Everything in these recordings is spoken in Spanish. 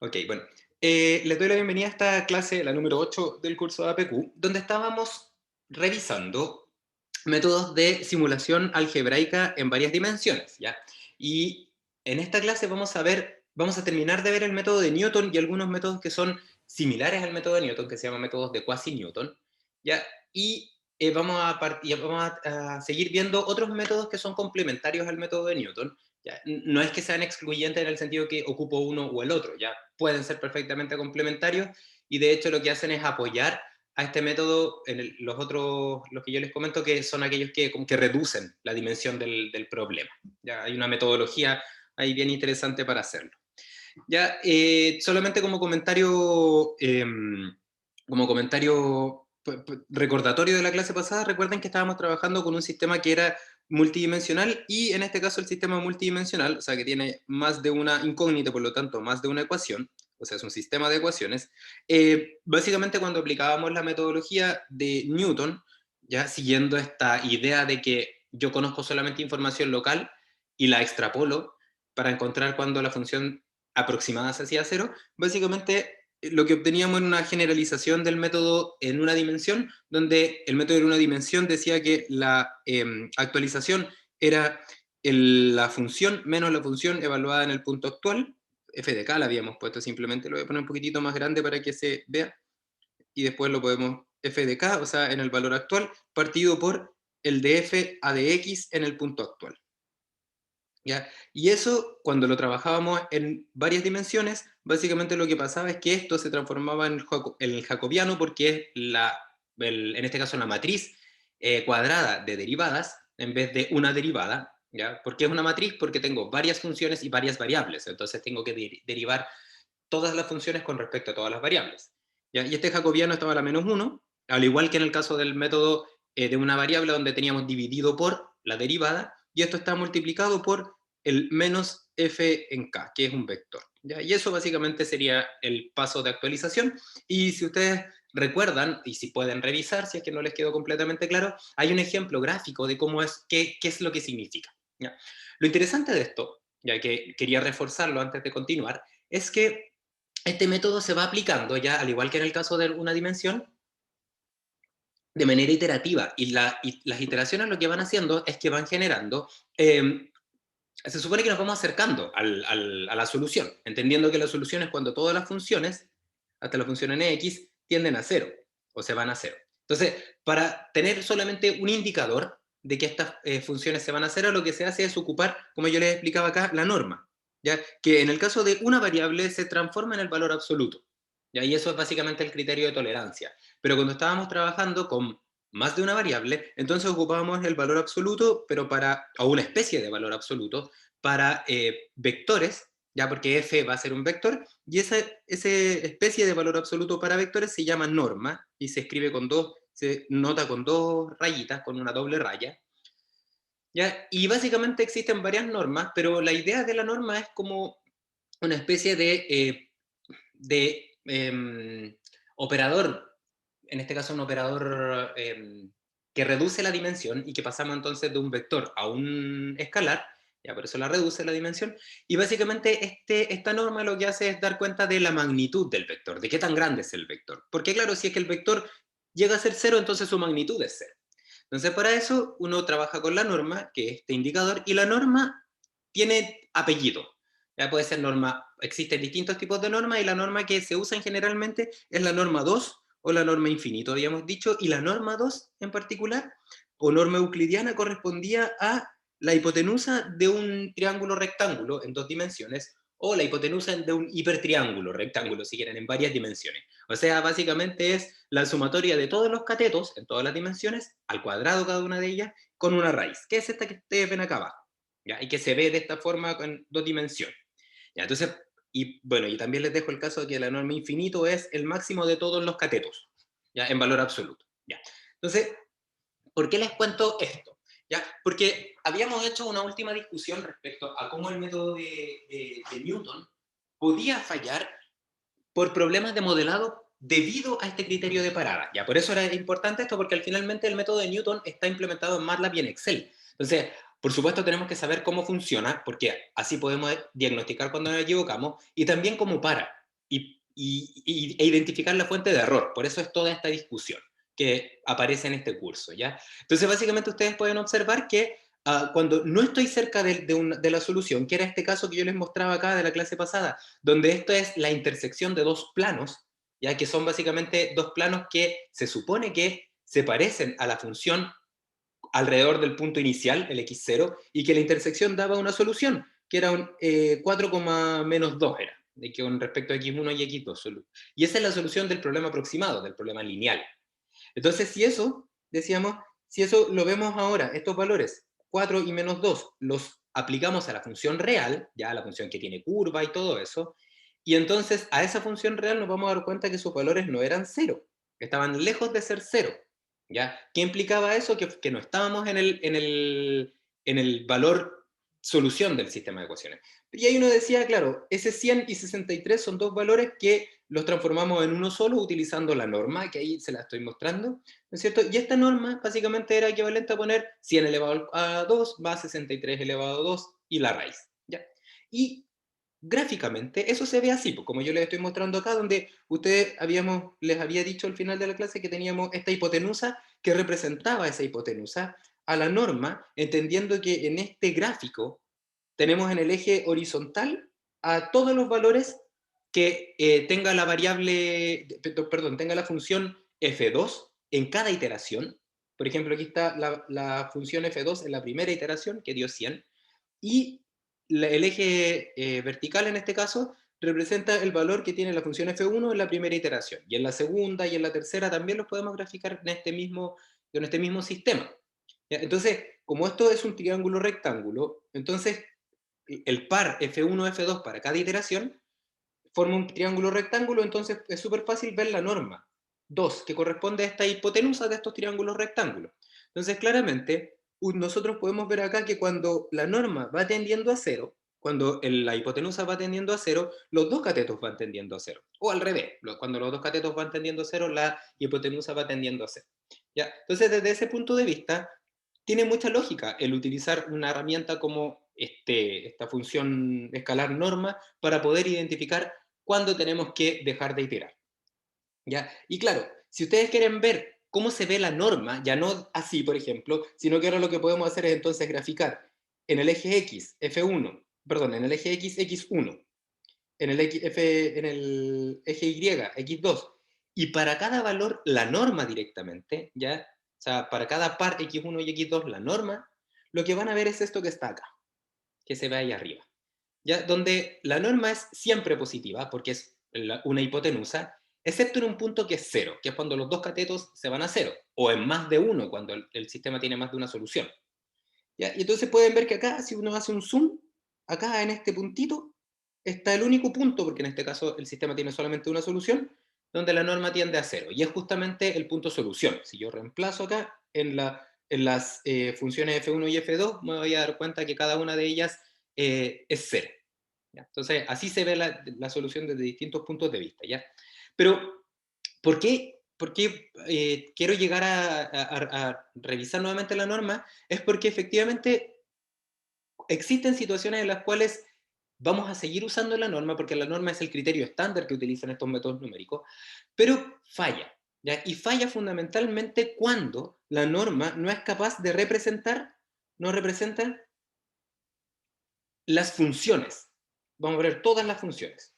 Ok, bueno. Les doy la bienvenida a esta clase, la número 8 del curso de APQ, donde estábamos revisando métodos de simulación algebraica en varias dimensiones, ¿ya? Y en esta clase vamos a terminar de ver el método de Newton y algunos métodos que son similares al método de Newton, que se llaman métodos de quasi-Newton, ¿ya? Y vamos a seguir viendo otros métodos que son complementarios al método de Newton, ¿ya? No es que sean excluyentes en el sentido que ocupo uno o el otro, ya pueden ser perfectamente complementarios y de hecho lo que hacen es apoyar a este método en los otros, los que yo les comento, que son aquellos que, como que reducen la dimensión del problema. Ya hay una metodología ahí bien interesante para hacerlo. Ya, solamente como comentario recordatorio de la clase pasada, recuerden que estábamos trabajando con un sistema que era multidimensional y en este caso el sistema multidimensional, o sea que tiene más de una incógnita, por lo tanto más de una ecuación, o sea es un sistema de ecuaciones. Básicamente cuando aplicábamos la metodología de Newton, ya siguiendo esta idea de que yo conozco solamente información local y la extrapolo para encontrar cuando la función aproximadas hacia cero, básicamente lo que obteníamos era una generalización del método en una dimensión, donde el método en una dimensión decía que la actualización era la función menos la función evaluada en el punto actual, f de k la habíamos puesto simplemente, lo voy a poner un poquitito más grande para que se vea, y después lo podemos f de k, o sea, en el valor actual, partido por el de f a de x en el punto actual. ¿Ya? Y eso, cuando lo trabajábamos en varias dimensiones, básicamente lo que pasaba es que esto se transformaba en el jacobiano porque es en este caso la matriz cuadrada de derivadas en vez de una derivada. ¿Ya? ¿Por qué es una matriz? Porque tengo varias funciones y varias variables, entonces tengo que derivar todas las funciones con respecto a todas las variables. ¿Ya? Y este jacobiano estaba a la menos uno, al igual que en el caso del método de una variable donde teníamos dividido por la derivada, y esto está multiplicado por el menos f en k, que es un vector. ¿Ya? Y eso básicamente sería el paso de actualización. Y si ustedes recuerdan, y si pueden revisar, si es que no les quedó completamente claro, hay un ejemplo gráfico de cómo es, qué es lo que significa. ¿Ya? Lo interesante de esto, ya que quería reforzarlo antes de continuar, es que este método se va aplicando ya, al igual que en el caso de una dimensión, de manera iterativa. Y las iteraciones lo que van haciendo es que van generando se supone que nos vamos acercando a la solución, entendiendo que la solución es cuando todas las funciones, hasta la función en x, tienden a cero, o se van a cero. Entonces, para tener solamente un indicador de que estas funciones se van a cero, lo que se hace es ocupar, como yo les explicaba acá, la norma, ¿ya? Que en el caso de una variable se transforma en el valor absoluto, ¿ya? Y eso es básicamente el criterio de tolerancia. Pero cuando estábamos trabajando con más de una variable, entonces ocupábamos el valor absoluto, o una especie de valor absoluto, para vectores, ya porque f va a ser un vector, y esa especie de valor absoluto para vectores se llama norma, y se nota con dos rayitas, con una doble raya, ¿ya? Y básicamente existen varias normas, pero la idea de la norma es como una especie de operador, en este caso un operador que reduce la dimensión y que pasamos entonces de un vector a un escalar, ya por eso la reduce la dimensión, y básicamente esta norma lo que hace es dar cuenta de la magnitud del vector, de qué tan grande es el vector. Porque claro, si es que el vector llega a ser cero, entonces su magnitud es cero. Entonces para eso uno trabaja con la norma, que es este indicador, y la norma tiene apellido. Ya puede ser norma, existen distintos tipos de normas y la norma que se usa generalmente es la norma 2 o la norma infinito, habíamos dicho, y la norma 2 en particular, o norma euclidiana, correspondía a la hipotenusa de un triángulo rectángulo en dos dimensiones o la hipotenusa de un hipertriángulo rectángulo, si quieren, en varias dimensiones. O sea, básicamente es la sumatoria de todos los catetos en todas las dimensiones, al cuadrado cada una de ellas, con una raíz, que es esta que ustedes ven acá abajo, ¿ya? Y que se ve de esta forma en dos dimensiones. ¿Ya? Entonces, y bueno, y también les dejo el caso de que la norma infinito es el máximo de todos los catetos, ¿ya? En valor absoluto. ¿Ya? Entonces, ¿por qué les cuento esto? ¿Ya? Porque habíamos hecho una última discusión respecto a cómo el método de Newton podía fallar por problemas de modelado debido a este criterio de parada. Ya, por eso era importante esto, porque al finalmente el método de Newton está implementado en MATLAB y en Excel. Entonces, por supuesto tenemos que saber cómo funciona, porque así podemos diagnosticar cuando nos equivocamos, y también cómo para. e identificar la fuente de error. Por eso es toda esta discusión que aparece en este curso, ¿ya? Entonces, básicamente ustedes pueden observar que cuando no estoy cerca de la solución, que era este caso que yo les mostraba acá de la clase pasada, donde esto es la intersección de dos planos, ya que son básicamente dos planos que se supone que se parecen a la función alrededor del punto inicial, el x0, y que la intersección daba una solución, que era un 4, menos 2 era, de que con respecto a x1 y x2. Y esa es la solución del problema aproximado, del problema lineal. Entonces, si eso, decíamos, si eso lo vemos ahora, estos valores, 4 y menos 2, los aplicamos a la función real, ya la función que tiene curva y todo eso, y entonces a esa función real nos vamos a dar cuenta que sus valores no eran cero, estaban lejos de ser cero. ¿Ya? ¿Qué implicaba eso? Que no estábamos en el valor solución del sistema de ecuaciones. Y ahí uno decía, claro, ese 100 y 63 son dos valores que los transformamos en uno solo utilizando la norma, que ahí se la estoy mostrando, ¿no es cierto? Y esta norma básicamente era equivalente a poner 100 elevado a 2 más 63 elevado a 2 y la raíz, ¿ya? Y gráficamente eso se ve así, pues, como yo les estoy mostrando acá, donde les había dicho al final de la clase que teníamos esta hipotenusa que representaba esa hipotenusa a la norma, entendiendo que en este gráfico tenemos en el eje horizontal a todos los valores que tenga la variable, perdón, tenga la función f2 en cada iteración. Por ejemplo, aquí está la función f2 en la primera iteración, que dio 100, y el eje vertical en este caso representa el valor que tiene la función f1 en la primera iteración, y en la segunda y en la tercera también los podemos graficar en este mismo sistema. ¿Ya? Entonces, como esto es un triángulo rectángulo, entonces el par f1, f2 para cada iteración forma un triángulo rectángulo, entonces es súper fácil ver la norma 2, que corresponde a esta hipotenusa de estos triángulos rectángulos. Entonces, claramente, nosotros podemos ver acá que cuando la norma va tendiendo a cero, cuando la hipotenusa va tendiendo a cero, los dos catetos van tendiendo a cero. O al revés, cuando los dos catetos van tendiendo a cero, la hipotenusa va tendiendo a cero. ¿Ya? Entonces, desde ese punto de vista, tiene mucha lógica el utilizar una herramienta como esta función escalar norma para poder identificar cuándo tenemos que dejar de iterar. ¿Ya? Y claro, si ustedes quieren ver cómo se ve la norma, ya no así, por ejemplo, sino que ahora lo que podemos hacer es entonces graficar en el eje X, F1, perdón, en el eje X, X1, en el eje Y, X2, y para cada valor la norma directamente, ¿ya? O sea, para cada par X1 y X2 la norma, lo que van a ver es esto que está acá, que se ve ahí arriba. ¿Ya? Donde la norma es siempre positiva, porque es una hipotenusa, excepto en un punto que es cero, que es cuando los dos catetos se van a cero, o en más de uno, cuando el sistema tiene más de una solución. ¿Ya? Y entonces pueden ver que acá, si uno hace un zoom, acá en este puntito, está el único punto, porque en este caso el sistema tiene solamente una solución, donde la norma tiende a cero, y es justamente el punto solución. Si yo reemplazo acá en las funciones f1 y f2, me voy a dar cuenta que cada una de ellas es cero. ¿Ya? Entonces, así se ve la solución desde distintos puntos de vista. ¿Ya? Pero, ¿por qué quiero llegar a revisar nuevamente la norma? Es porque efectivamente existen situaciones en las cuales vamos a seguir usando la norma, porque la norma es el criterio estándar que utilizan estos métodos numéricos, pero falla. ¿Ya? Y falla fundamentalmente cuando la norma no es capaz de representar, no representa las funciones. Vamos a ver todas las funciones.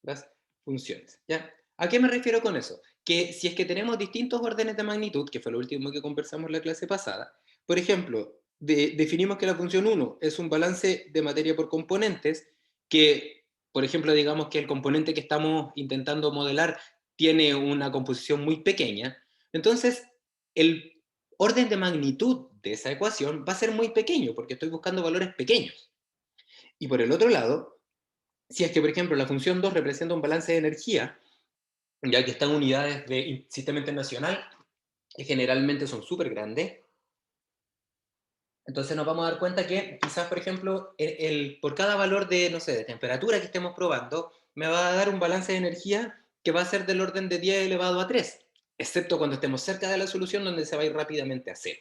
Las funciones. ¿Ya? ¿A qué me refiero con eso? Que si es que tenemos distintos órdenes de magnitud, que fue lo último que conversamos en la clase pasada, por ejemplo, definimos que la función 1 es un balance de materia por componentes, que, por ejemplo, digamos que el componente que estamos intentando modelar tiene una composición muy pequeña, entonces el orden de magnitud de esa ecuación va a ser muy pequeño, porque estoy buscando valores pequeños. Y por el otro lado, si es que, por ejemplo, la función 2 representa un balance de energía, ya que están unidades de sistema internacional, que generalmente son súper grandes, entonces nos vamos a dar cuenta que quizás, por ejemplo, por cada valor de, no sé, de temperatura que estemos probando, me va a dar un balance de energía que va a ser del orden de 10 elevado a 3, excepto cuando estemos cerca de la solución donde se va a ir rápidamente a cero.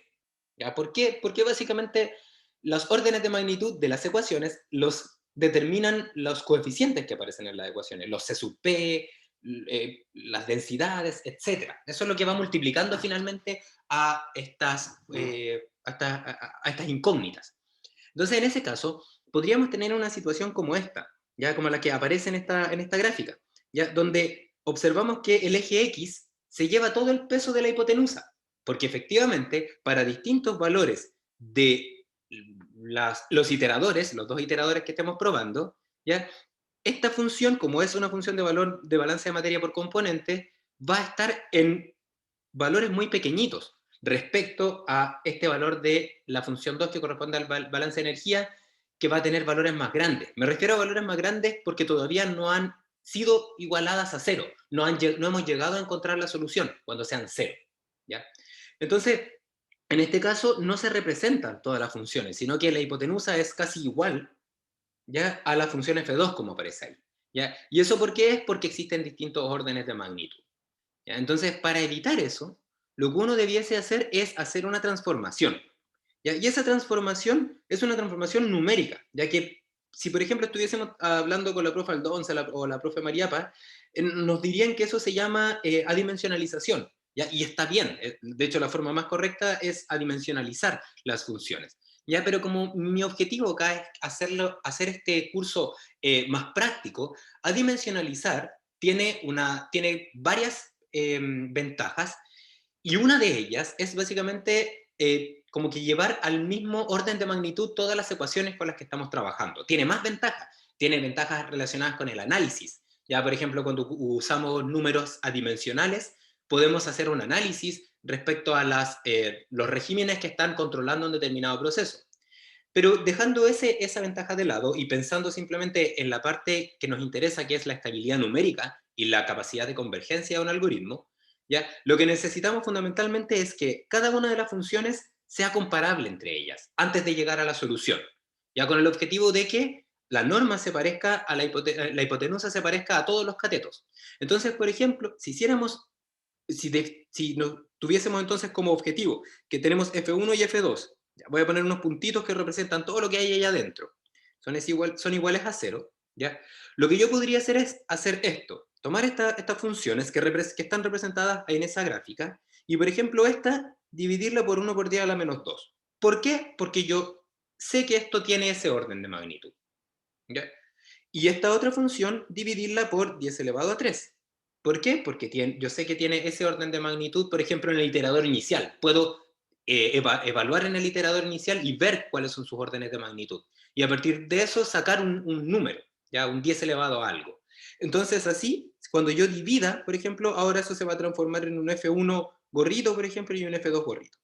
¿Ya? ¿Por qué? Porque básicamente los órdenes de magnitud de las ecuaciones los determinan los coeficientes que aparecen en las ecuaciones, los C sub p, las densidades, etcétera. Eso es lo que va multiplicando finalmente a estas incógnitas. Entonces, en ese caso, podríamos tener una situación como esta, ya como la que aparece en esta gráfica, ya donde observamos que el eje X se lleva todo el peso de la hipotenusa, porque efectivamente, para distintos valores de los iteradores, los dos iteradores que estemos probando, ¿ya? Esta función, como es una función de valor de balance de materia por componente, va a estar en valores muy pequeñitos respecto a este valor de la función 2 que corresponde al balance de energía, que va a tener valores más grandes. Me refiero a valores más grandes porque todavía no han sido igualadas a cero, no hemos llegado a encontrar la solución cuando sean cero, ¿ya? Entonces, en este caso no se representan todas las funciones, sino que la hipotenusa es casi igual, ¿ya?, a la función f2 como aparece ahí, ¿ya? ¿Y eso por qué es? Porque existen distintos órdenes de magnitud, ¿ya? Entonces, para evitar eso, lo que uno debiese hacer es hacer una transformación, ¿ya? Y esa transformación es una transformación numérica, ya que si, por ejemplo, estuviésemos hablando con la profe Aldonza o la profe Mariapa, nos dirían que eso se llama adimensionalización, ¿ya? Y está bien, de hecho la forma más correcta es adimensionalizar las funciones, ¿ya? Pero como mi objetivo acá es hacer este curso más práctico, adimensionalizar tiene varias ventajas, y una de ellas es básicamente como que llevar al mismo orden de magnitud todas las ecuaciones con las que estamos trabajando. Tiene más ventajas, tiene ventajas relacionadas con el análisis. Ya, por ejemplo, cuando usamos números adimensionales, podemos hacer un análisis respecto a los regímenes que están controlando un determinado proceso. Pero dejando esa ventaja de lado y pensando simplemente en la parte que nos interesa, que es la estabilidad numérica y la capacidad de convergencia de un algoritmo, ¿ya? Lo que necesitamos fundamentalmente es que cada una de las funciones sea comparable entre ellas, antes de llegar a la solución, ya con el objetivo de que la norma se parezca a la hipotenusa se parezca a todos los catetos. Entonces, por ejemplo, si nos tuviésemos entonces como objetivo que tenemos F1 y F2, ya, voy a poner unos puntitos que representan todo lo que hay ahí adentro, son iguales a cero, ¿ya? Lo que yo podría hacer es hacer esto, tomar estas funciones que están representadas en esa gráfica, y por ejemplo esta, dividirla por 1 por 10 a la menos 2. ¿Por qué? Porque yo sé que esto tiene ese orden de magnitud, ¿ya? Y esta otra función, dividirla por 10 elevado a 3. ¿Por qué? Porque yo sé que tiene ese orden de magnitud, por ejemplo, en el iterador inicial. Puedo evaluar en el iterador inicial y ver cuáles son sus órdenes de magnitud. Y a partir de eso sacar un número, ya un 10 elevado a algo. Entonces así, cuando yo divida, por ejemplo, ahora eso se va a transformar en un F1 gorrito, por ejemplo, y un F2 gorrito.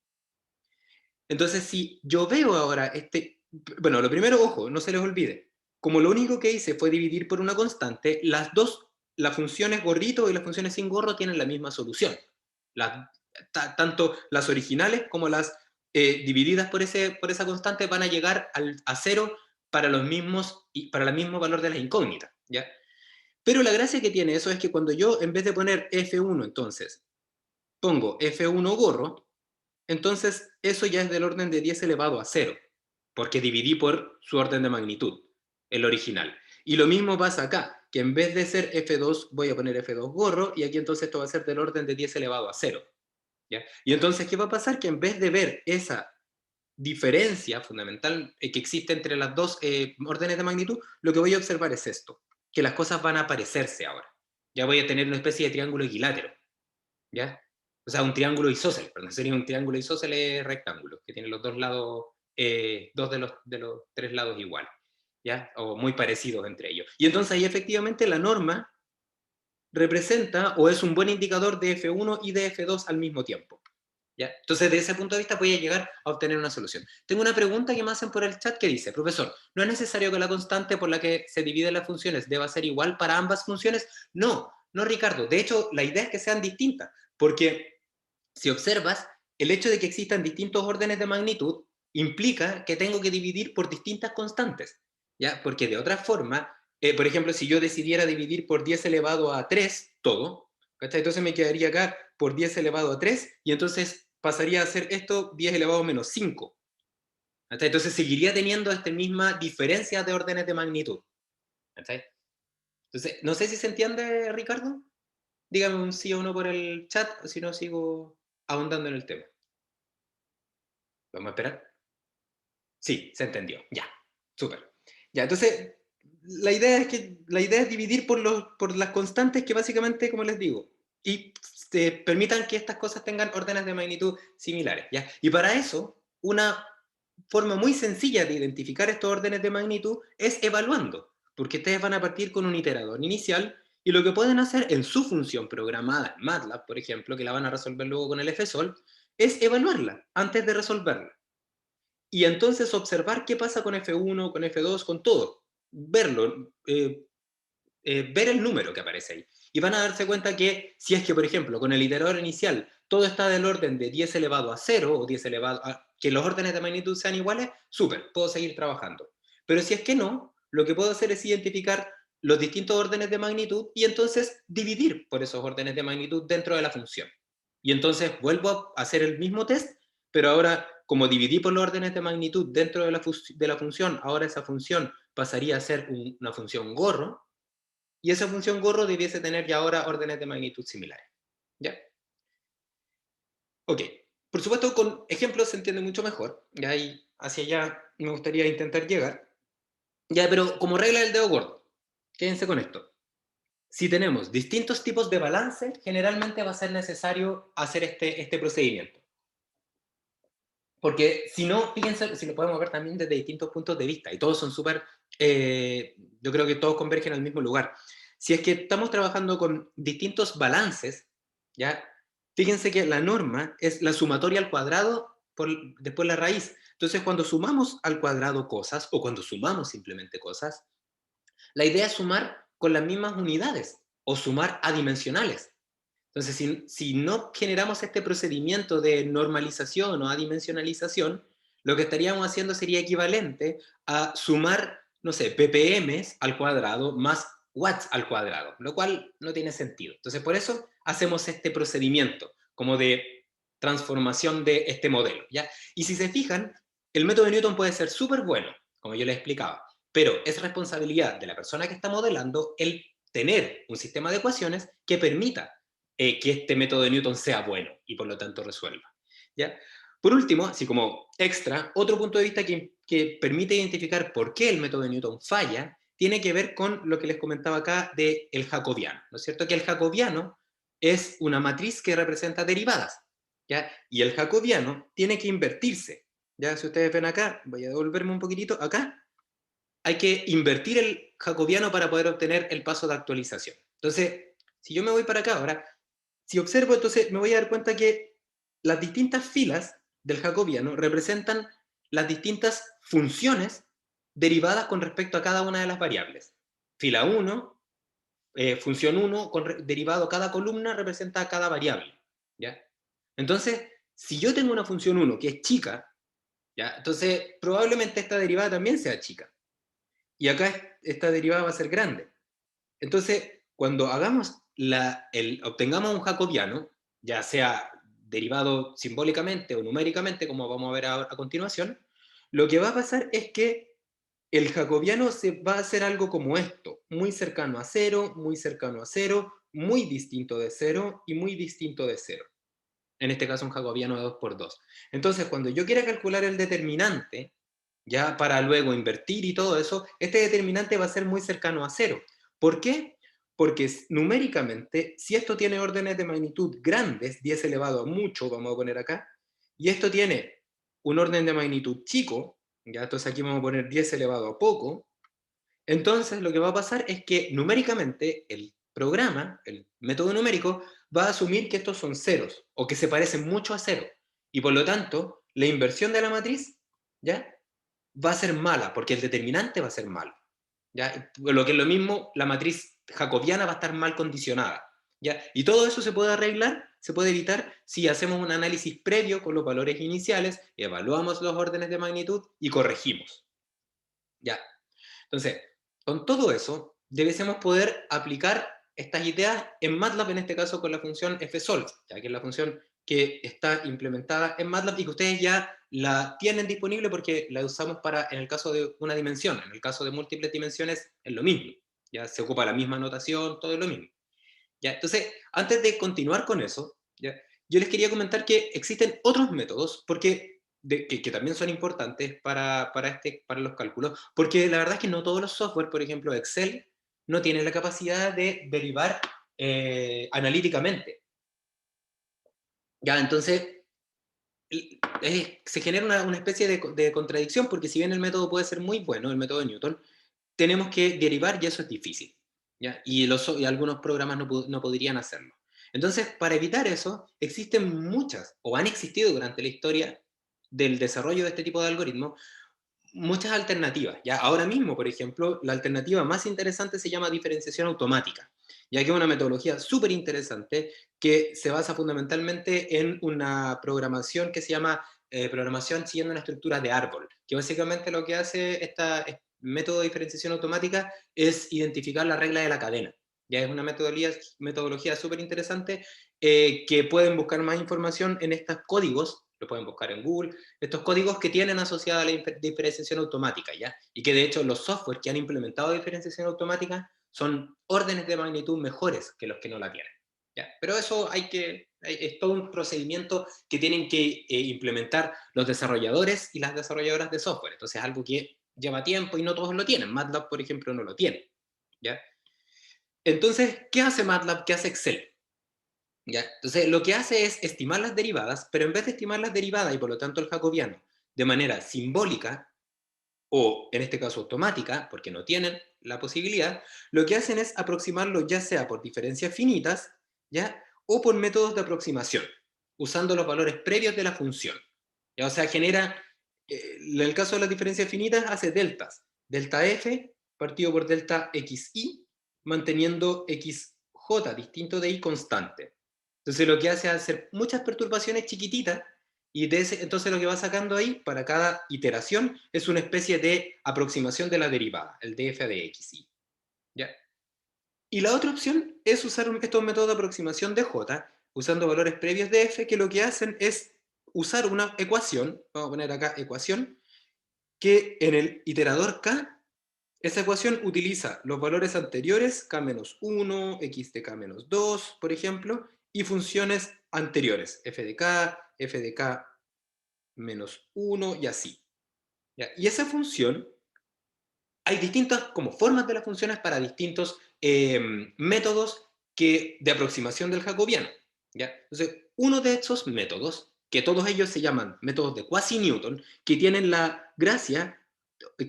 Entonces, si yo veo ahora bueno, lo primero, ojo, no se les olvide, como lo único que hice fue dividir por una constante, las funciones gorrito y las funciones sin gorro tienen la misma solución. Tanto las originales como las divididas por esa constante van a llegar a cero para el mismo valor de las incógnitas, ¿ya? Pero la gracia que tiene eso es que cuando yo, en vez de poner F1, entonces, pongo F1 gorro, entonces eso ya es del orden de 10 elevado a cero, porque dividí por su orden de magnitud, el original. Y lo mismo pasa acá, que en vez de ser F2 voy a poner F2 gorro, y aquí entonces esto va a ser del orden de 10 elevado a cero, ¿ya? Y entonces, ¿qué va a pasar? Que en vez de ver esa diferencia fundamental que existe entre las dos órdenes de magnitud, lo que voy a observar es esto, que las cosas van a parecerse ahora. Ya voy a tener una especie de triángulo equilátero, ¿ya? O sea, un triángulo isósceles, perdón, sería un triángulo isósceles rectángulo, que tiene los dos lados, dos de los tres lados iguales, ¿ya? O muy parecidos entre ellos. Y entonces ahí efectivamente la norma representa o es un buen indicador de F1 y de F2 al mismo tiempo, ¿ya? Entonces, desde ese punto de vista voy a llegar a obtener una solución. Tengo una pregunta que me hacen por el chat que dice, profesor, ¿no es necesario que la constante por la que se dividen las funciones deba ser igual para ambas funciones? No, no, Ricardo. De hecho, la idea es que sean distintas, porque si observas, el hecho de que existan distintos órdenes de magnitud implica que tengo que dividir por distintas constantes, ¿ya? Porque de otra forma, por ejemplo, si yo decidiera dividir por 10 elevado a 3 todo, ¿cachai? Entonces me quedaría acá por 10 elevado a 3, y entonces pasaría a ser esto 10 elevado a menos 5. ¿Cachai? Entonces seguiría teniendo esta misma diferencia de órdenes de magnitud. ¿Cachai? Entonces, no sé si se entiende, Ricardo. Dígame un sí o no por el chat, o si no sigo ahondando en el tema. ¿Vamos a esperar? Sí, se entendió. Ya, súper. Ya, entonces, la idea es dividir por las constantes que básicamente, como les digo, y permitan que estas cosas tengan órdenes de magnitud similares. ¿Ya? Y para eso, una forma muy sencilla de identificar estos órdenes de magnitud es evaluando, porque ustedes van a partir con un iterador inicial y lo que pueden hacer en su función programada en MATLAB, por ejemplo, que la van a resolver luego con el FSOL, es evaluarla antes de resolverla. Y entonces observar qué pasa con F1, con F2, con todo. Verlo, ver el número que aparece ahí. Y van a darse cuenta que si es que, por ejemplo, con el iterador inicial todo está del orden de 10 elevado a 0 o 10 elevado a... que los órdenes de magnitud sean iguales, súper, puedo seguir trabajando. Pero si es que no, lo que puedo hacer es identificar los distintos órdenes de magnitud y entonces dividir por esos órdenes de magnitud dentro de la función. Y entonces vuelvo a hacer el mismo test, pero ahora, como dividí por los órdenes de magnitud dentro de la función, ahora esa función pasaría a ser una función gorro, y esa función gorro debiese tener ya ahora órdenes de magnitud similares. ¿Ya? Ok. Por supuesto, con ejemplos se entiende mucho mejor. Ya, y hacia allá me gustaría intentar llegar. Ya, pero como regla del dedo gordo, quédense con esto. Si tenemos distintos tipos de balance, generalmente va a ser necesario hacer este procedimiento. Porque si no, fíjense, si lo podemos ver también desde distintos puntos de vista, y todos son súper, yo creo que todos convergen al mismo lugar. Si es que estamos trabajando con distintos balances, ¿ya? Fíjense que la norma es la sumatoria al cuadrado por después la raíz. Entonces, cuando sumamos al cuadrado cosas, o cuando sumamos simplemente cosas, la idea es sumar con las mismas unidades, o sumar adimensionales. Entonces, si no generamos este procedimiento de normalización o adimensionalización, lo que estaríamos haciendo sería equivalente a sumar, no sé, ppm al cuadrado más watts al cuadrado, lo cual no tiene sentido. Entonces, por eso hacemos este procedimiento como de transformación de este modelo, ¿ya? Y si se fijan, el método de Newton puede ser súper bueno, como yo les explicaba, pero es responsabilidad de la persona que está modelando el tener un sistema de ecuaciones que permita que este método de Newton sea bueno y por lo tanto resuelva. ¿Ya? Por último, así como extra, otro punto de vista que permite identificar por qué el método de Newton falla tiene que ver con lo que les comentaba acá del jacobiano, ¿no es cierto? Que el jacobiano es una matriz que representa derivadas, ¿ya? Y el jacobiano tiene que invertirse, ¿ya? Si ustedes ven acá, voy a devolverme un poquitito, acá, hay que invertir el jacobiano para poder obtener el paso de actualización. Entonces, si yo me voy para acá ahora, si observo, entonces me voy a dar cuenta que las distintas filas del jacobiano representan las distintas funciones derivadas con respecto a cada una de las variables. Fila 1, función 1, derivado cada columna representa cada variable. ¿Ya? Entonces, si yo tengo una función 1 que es chica, ¿ya? Entonces probablemente esta derivada también sea chica. Y acá esta derivada va a ser grande. Entonces, cuando obtengamos un jacobiano, ya sea derivado simbólicamente o numéricamente, como vamos a ver a continuación, lo que va a pasar es que el jacobiano se va a hacer algo como esto, muy cercano a cero, muy cercano a cero, muy distinto de cero y muy distinto de cero. En este caso un jacobiano de 2 por 2. Entonces, cuando yo quiera calcular el determinante, ya para luego invertir y todo eso, este determinante va a ser muy cercano a cero. ¿Por qué? Porque numéricamente, si esto tiene órdenes de magnitud grandes, 10 elevado a mucho, vamos a poner acá, y esto tiene un orden de magnitud chico, ya entonces aquí vamos a poner 10 elevado a poco, entonces lo que va a pasar es que numéricamente el programa, el método numérico, va a asumir que estos son ceros, o que se parecen mucho a cero, y por lo tanto, la inversión de la matriz, ¿ya? Va a ser mala, porque el determinante va a ser malo. ¿Ya? Lo que es lo mismo, la matriz jacobiana va a estar mal condicionada. ¿Ya? Y todo eso se puede arreglar, se puede evitar si hacemos un análisis previo con los valores iniciales, evaluamos los órdenes de magnitud y corregimos. ¿Ya? Entonces, con todo eso, debiésemos poder aplicar estas ideas en MATLAB, en este caso con la función fsolve, ya que es la función que está implementada en MATLAB y que ustedes ya la tienen disponible porque la usamos para, en el caso de una dimensión, en el caso de múltiples dimensiones es lo mismo, ya se ocupa la misma notación, todo es lo mismo. ¿Ya? Entonces, antes de continuar con eso, ¿ya? Yo les quería comentar que existen otros métodos porque que también son importantes para los cálculos, porque la verdad es que no todos los software, por ejemplo Excel, no tienen la capacidad de derivar analíticamente. ¿Ya? Entonces, se genera una especie de contradicción, porque si bien el método puede ser muy bueno, el método de Newton, tenemos que derivar y eso es difícil, ¿ya? Y algunos programas no podrían hacerlo. Entonces, para evitar eso, existen muchas, o han existido durante la historia del desarrollo de este tipo de algoritmos, muchas alternativas. ¿Ya? Ahora mismo, por ejemplo, la alternativa más interesante se llama diferenciación automática, ya que es una metodología súper interesante que se basa fundamentalmente en una programación que se llama programación siguiendo una estructura de árbol, que básicamente lo que hace este método de diferenciación automática es identificar la regla de la cadena. Ya es una metodología súper interesante que pueden buscar más información en estos códigos, lo pueden buscar en Google, estos códigos que tienen asociada la diferenciación automática, ¿ya? Y que de hecho los software que han implementado diferenciación automática son órdenes de magnitud mejores que los que no la tienen, ¿ya? Pero eso es todo un procedimiento que tienen que implementar los desarrolladores y las desarrolladoras de software. Entonces es algo que lleva tiempo y no todos lo tienen. MATLAB, por ejemplo, no lo tiene, ¿ya? Entonces, ¿qué hace MATLAB? ¿Qué hace Excel? ¿Ya? Entonces, lo que hace es estimar las derivadas, pero en vez de estimar las derivadas y por lo tanto el jacobiano de manera simbólica, o en este caso automática, porque no tienen la posibilidad, lo que hacen es aproximarlo ya sea por diferencias finitas, ¿ya? O por métodos de aproximación, usando los valores previos de la función. ¿Ya? O sea, genera, en el caso de las diferencias finitas, hace deltas. Delta f partido por delta xi, manteniendo xj distinto de y constante. Entonces lo que hace es hacer muchas perturbaciones chiquititas y entonces lo que va sacando ahí para cada iteración es una especie de aproximación de la derivada, el df de xi. ¿Ya? Y la otra opción es usar estos métodos de aproximación de j, usando valores previos de f, que lo que hacen es usar una ecuación, vamos a poner acá ecuación, que en el iterador k, esa ecuación utiliza los valores anteriores, k-1, x de k-2, por ejemplo, y funciones anteriores, f de k menos 1 y así. ¿Ya? Y esa función, hay distintas como formas de las funciones para distintos métodos de aproximación del jacobiano. ¿Ya? Entonces, uno de esos métodos, que todos ellos se llaman métodos de quasi-Newton, que tienen la gracia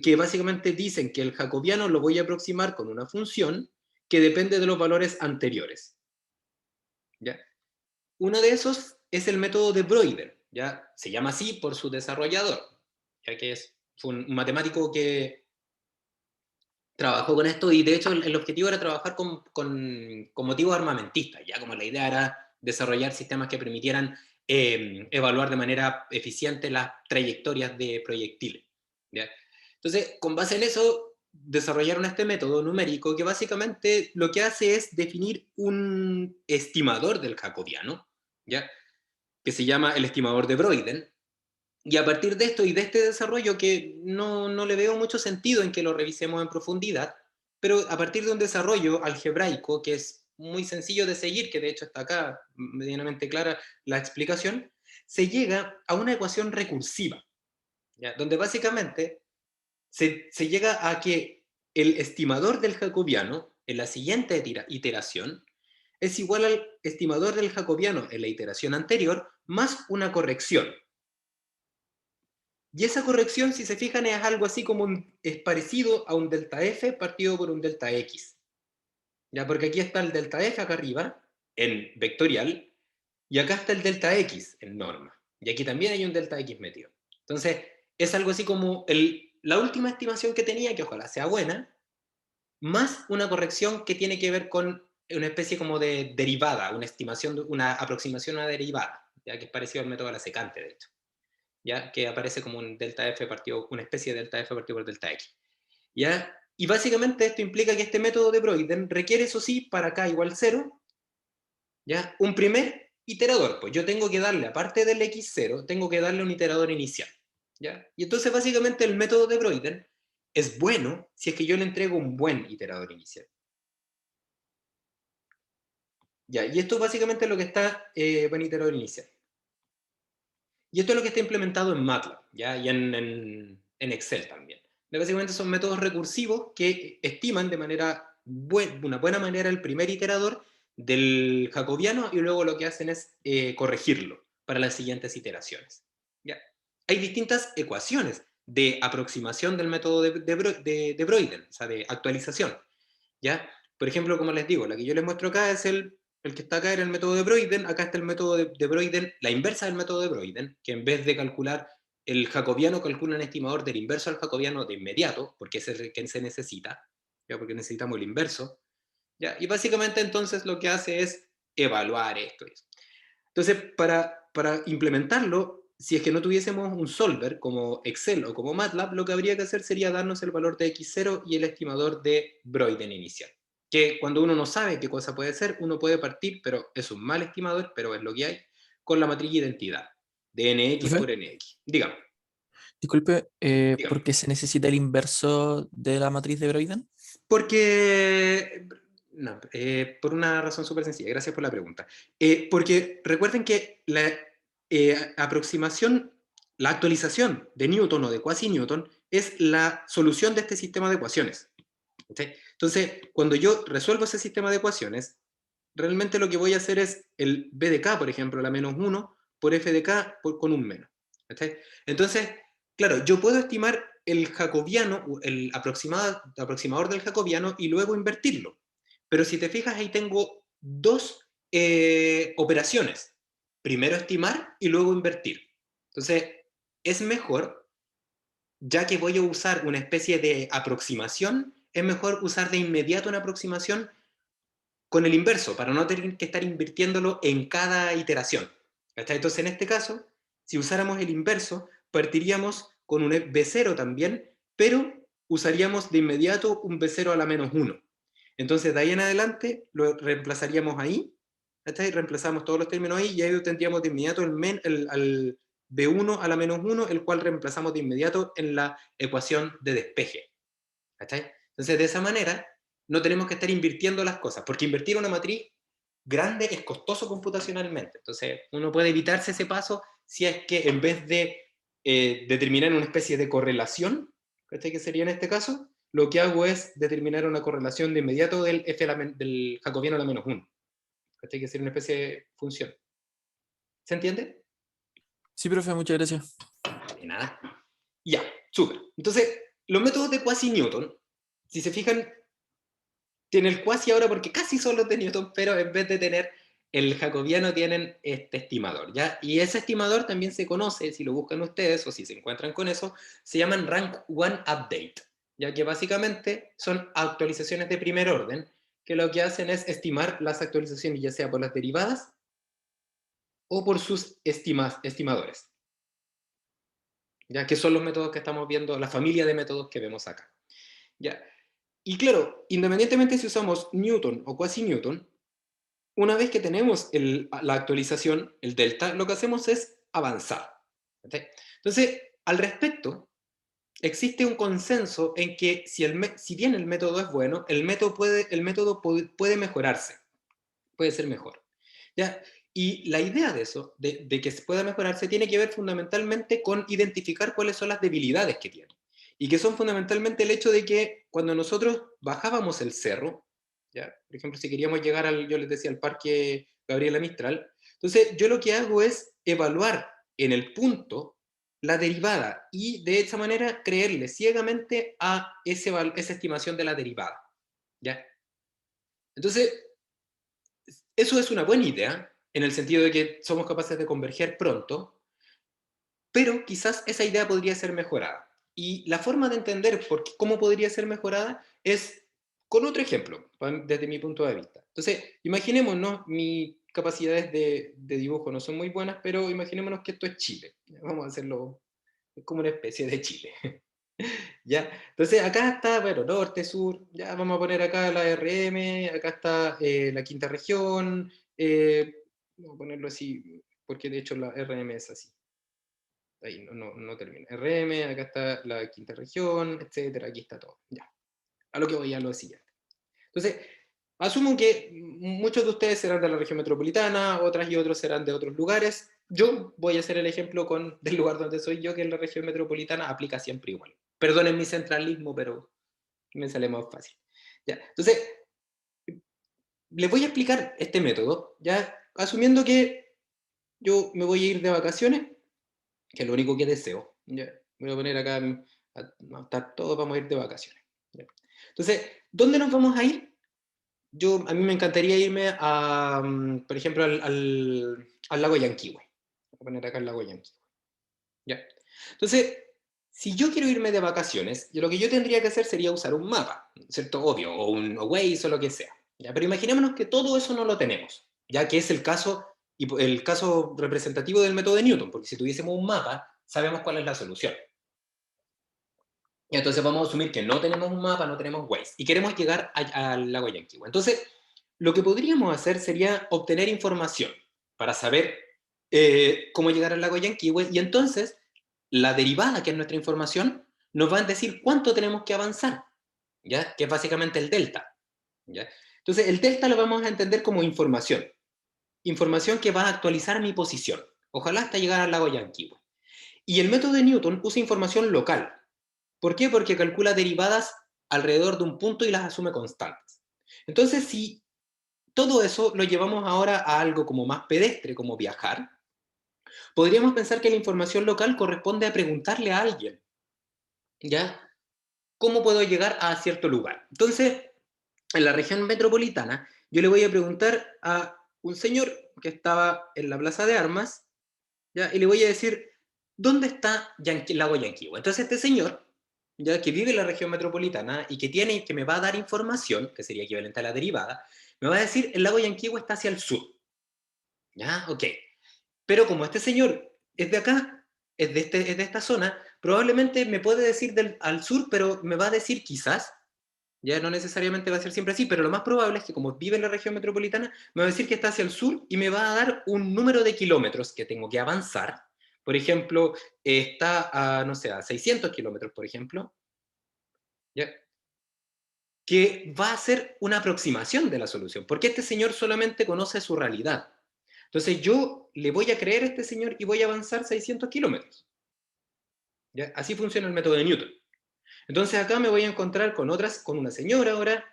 que básicamente dicen que el jacobiano lo voy a aproximar con una función que depende de los valores anteriores. ¿Ya? Uno de esos es el método de Broider, ¿ya? Se llama así por su desarrollador, ya que fue un matemático que trabajó con esto y de hecho el objetivo era trabajar con motivos armamentistas, ya como la idea era desarrollar sistemas que permitieran evaluar de manera eficiente las trayectorias de proyectiles. ¿Ya? Entonces, con base en eso, desarrollaron este método numérico que básicamente lo que hace es definir un estimador del jacobiano, ¿ya? Que se llama el estimador de Broiden, y a partir de esto y de este desarrollo que no le veo mucho sentido en que lo revisemos en profundidad, pero a partir de un desarrollo algebraico que es muy sencillo de seguir, que de hecho está acá medianamente clara la explicación, se llega a una ecuación recursiva, ¿ya? Donde básicamente se llega a que el estimador del jacobiano en la siguiente iteración es igual al estimador del jacobiano en la iteración anterior más una corrección. Y esa corrección, si se fijan, es algo así como es parecido a un delta f partido por un delta x. ¿Ya? Porque aquí está el delta f acá arriba, en vectorial, y acá está el delta x en norma. Y aquí también hay un delta x metido. Entonces, es algo así como la última estimación que tenía, que ojalá sea buena, más una corrección que tiene que ver con una especie como de derivada, una estimación, una aproximación a una derivada, ya que es parecido al método de la secante, de hecho. ¿Ya? Que aparece como un delta f partido, una especie de delta f partido por delta x. ¿Ya? Y básicamente esto implica que este método de Broiden requiere, eso sí, para k igual 0, ¿ya? Un primer iterador, pues yo tengo que darle, aparte del x0, tengo que darle un iterador inicial, ¿ya? Y entonces básicamente el método de Broiden es bueno si es que yo le entrego un buen iterador inicial. ¿Ya? Y esto básicamente es lo que está buen iterador inicial. Y esto es lo que está implementado en MATLAB, ¿ya? Y en Excel también. Básicamente son métodos recursivos que estiman de manera una buena manera el primer iterador del jacobiano y luego lo que hacen es corregirlo para las siguientes iteraciones. ¿Ya? Hay distintas ecuaciones de aproximación del método de Broiden, o sea, de actualización. ¿Ya? Por ejemplo, como les digo, la que yo les muestro acá es el que está acá era el método de Broiden, acá está el método de Broiden, la inversa del método de Broiden, que en vez de calcular el jacobiano, calcula un estimador del inverso al jacobiano de inmediato, porque es el que se necesita, ¿ya? Porque necesitamos el inverso, ¿ya? Y básicamente entonces lo que hace es evaluar esto. Entonces, para implementarlo, si es que no tuviésemos un solver como Excel o como MATLAB, lo que habría que hacer sería darnos el valor de x0 y el estimador de Broiden inicial. Que cuando uno no sabe qué cosa puede ser, uno puede partir, pero es un mal estimador, pero es lo que hay, con la matriz de identidad, de nx Profe, por nx. Dígame, disculpe, dígame. ¿por qué se necesita el inverso de la matriz de Broiden? Porque, no, por una razón súper sencilla, gracias por la pregunta. Porque recuerden que la aproximación, la actualización de Newton o de quasi-Newton es la solución de este sistema de ecuaciones. ¿Sí? Entonces, cuando yo resuelvo ese sistema de ecuaciones, realmente lo que voy a hacer es el b de k, por ejemplo, la menos 1 por f de k con un menos. ¿Sí? Entonces, claro, yo puedo estimar el jacobiano, el aproximador del jacobiano y luego invertirlo. Pero si te fijas, ahí tengo dos operaciones. Primero estimar y luego invertir. Entonces, es mejor, ya que voy a usar una especie de aproximación, es mejor usar de inmediato una aproximación con el inverso, para no tener que estar invirtiéndolo en cada iteración. Entonces, en este caso, si usáramos el inverso, partiríamos con un B0 también, pero usaríamos de inmediato un B0 a la menos 1. Entonces, de ahí en adelante, lo reemplazaríamos ahí, reemplazamos todos los términos ahí, y ahí tendríamos de inmediato al B1 a la menos 1, el cual reemplazamos de inmediato en la ecuación de despeje. Entonces, de esa manera, no tenemos que estar invirtiendo las cosas, porque invertir una matriz grande es costoso computacionalmente. Entonces, uno puede evitarse ese paso si es que en vez de determinar una especie de correlación, que sería en este caso, lo que hago es determinar una correlación de inmediato del, del jacobiano a la menos 1. Que sería una especie de función. ¿Se entiende? Sí, profe, muchas gracias. De nada. Ya, súper. Entonces, los métodos de quasi-Newton, si se fijan, tiene el cuasi ahora porque casi son los de Newton, pero en vez de tener el jacobiano tienen este estimador, ¿ya? Y ese estimador también se conoce, si lo buscan ustedes o si se encuentran con eso, se llaman Rank 1 Update, ya que básicamente son actualizaciones de primer orden, que lo que hacen es estimar las actualizaciones ya sea por las derivadas o por sus estimadores, ya que son los métodos que estamos viendo, la familia de métodos que vemos acá. ¿Ya? Y claro, independientemente si usamos Newton o quasi Newton, una vez que tenemos la actualización, el delta, lo que hacemos es avanzar. ¿Sí? Entonces, al respecto, existe un consenso en que si bien el método es bueno, el método puede mejorarse, puede ser mejor. ¿Ya? Y la idea de eso, de que se pueda mejorarse, tiene que ver fundamentalmente con identificar cuáles son las debilidades que tiene. Y que son fundamentalmente el hecho de que cuando nosotros bajábamos el cerro, ¿ya? Por ejemplo, si queríamos llegar yo les decía, al parque Gabriela Mistral, entonces yo lo que hago es evaluar en el punto la derivada y de esa manera creerle ciegamente a esa estimación de la derivada. ¿Ya? Entonces, eso es una buena idea, en el sentido de que somos capaces de converger pronto, pero quizás esa idea podría ser mejorada. Y la forma de entender cómo podría ser mejorada es con otro ejemplo, desde mi punto de vista. Entonces, imaginémonos, mis capacidades de dibujo no son muy buenas, pero imaginémonos que esto es Chile. Vamos a hacerlo, es como una especie de Chile. ¿Ya? Entonces, acá está, bueno, norte, sur, ya vamos a poner acá la RM, acá está la quinta región, Vamos a ponerlo así, porque de hecho la RM es así. Ahí no termina. RM, acá está la quinta región, etcétera, aquí está todo. Ya. A lo que voy a lo siguiente. Entonces, asumo que muchos de ustedes serán de la región metropolitana, otras y otros serán de otros lugares. Yo voy a hacer el ejemplo del lugar donde soy yo, que es la región metropolitana, aplica siempre igual. Perdonen mi centralismo, pero me sale más fácil. Ya. Entonces, les voy a explicar este método, ya asumiendo que yo me voy a ir de vacaciones, que es lo único que deseo. Ya. Voy a poner acá, a estar todos, vamos a ir de vacaciones. Ya. Entonces, ¿dónde nos vamos a ir? A mí me encantaría irme a, por ejemplo, al lago Yanquihue. Voy a poner acá el lago Yanquihue. ¿Ya? Entonces, si yo quiero irme de vacaciones, lo que yo tendría que hacer sería usar un mapa, ¿cierto? Obvio, o un Waze o lo que sea. ¿Ya? Pero imaginémonos que todo eso no lo tenemos, ya que es el caso representativo del método de Newton, porque si tuviésemos un mapa, sabemos cuál es la solución. Y entonces vamos a asumir que no tenemos un mapa, no tenemos Waze, y queremos llegar al lago Yanquihue. Entonces, lo que podríamos hacer sería obtener información para saber cómo llegar al lago Yanquihue, y entonces la derivada, que es nuestra información, nos va a decir cuánto tenemos que avanzar, ¿ya? Que es básicamente el delta, ¿ya? Entonces, el delta lo vamos a entender como información, información que va a actualizar mi posición, ojalá hasta llegar al lago Yanquihue. Y el método de Newton usa información local. ¿Por qué? Porque calcula derivadas alrededor de un punto y las asume constantes. Entonces, si todo eso lo llevamos ahora a algo como más pedestre, como viajar, podríamos pensar que la información local corresponde a preguntarle a alguien, ¿ya? ¿Cómo puedo llegar a cierto lugar? Entonces, en la región metropolitana, yo le voy a preguntar a un señor que estaba en la Plaza de Armas, ¿ya? Y le voy a decir, ¿dónde está el lago Yanquihue? Entonces este señor, ya que vive en la región metropolitana y que me va a dar información, que sería equivalente a la derivada, me va a decir, el lago Yanquihue está hacia el sur. ¿Ya? Ok. Pero como este señor es de acá, es de esta zona, probablemente me puede decir al sur, pero me va a decir quizás, ya no necesariamente va a ser siempre así, pero lo más probable es que como vive en la región metropolitana, me va a decir que está hacia el sur y me va a dar un número de kilómetros que tengo que avanzar. Por ejemplo, está a, no sé, a 600 kilómetros, por ejemplo, ¿ya? Que va a ser una aproximación de la solución, porque este señor solamente conoce su realidad. Entonces yo le voy a creer a este señor y voy a avanzar 600 kilómetros. ¿Ya? Así funciona el método de Newton. Entonces acá me voy a encontrar con una señora ahora,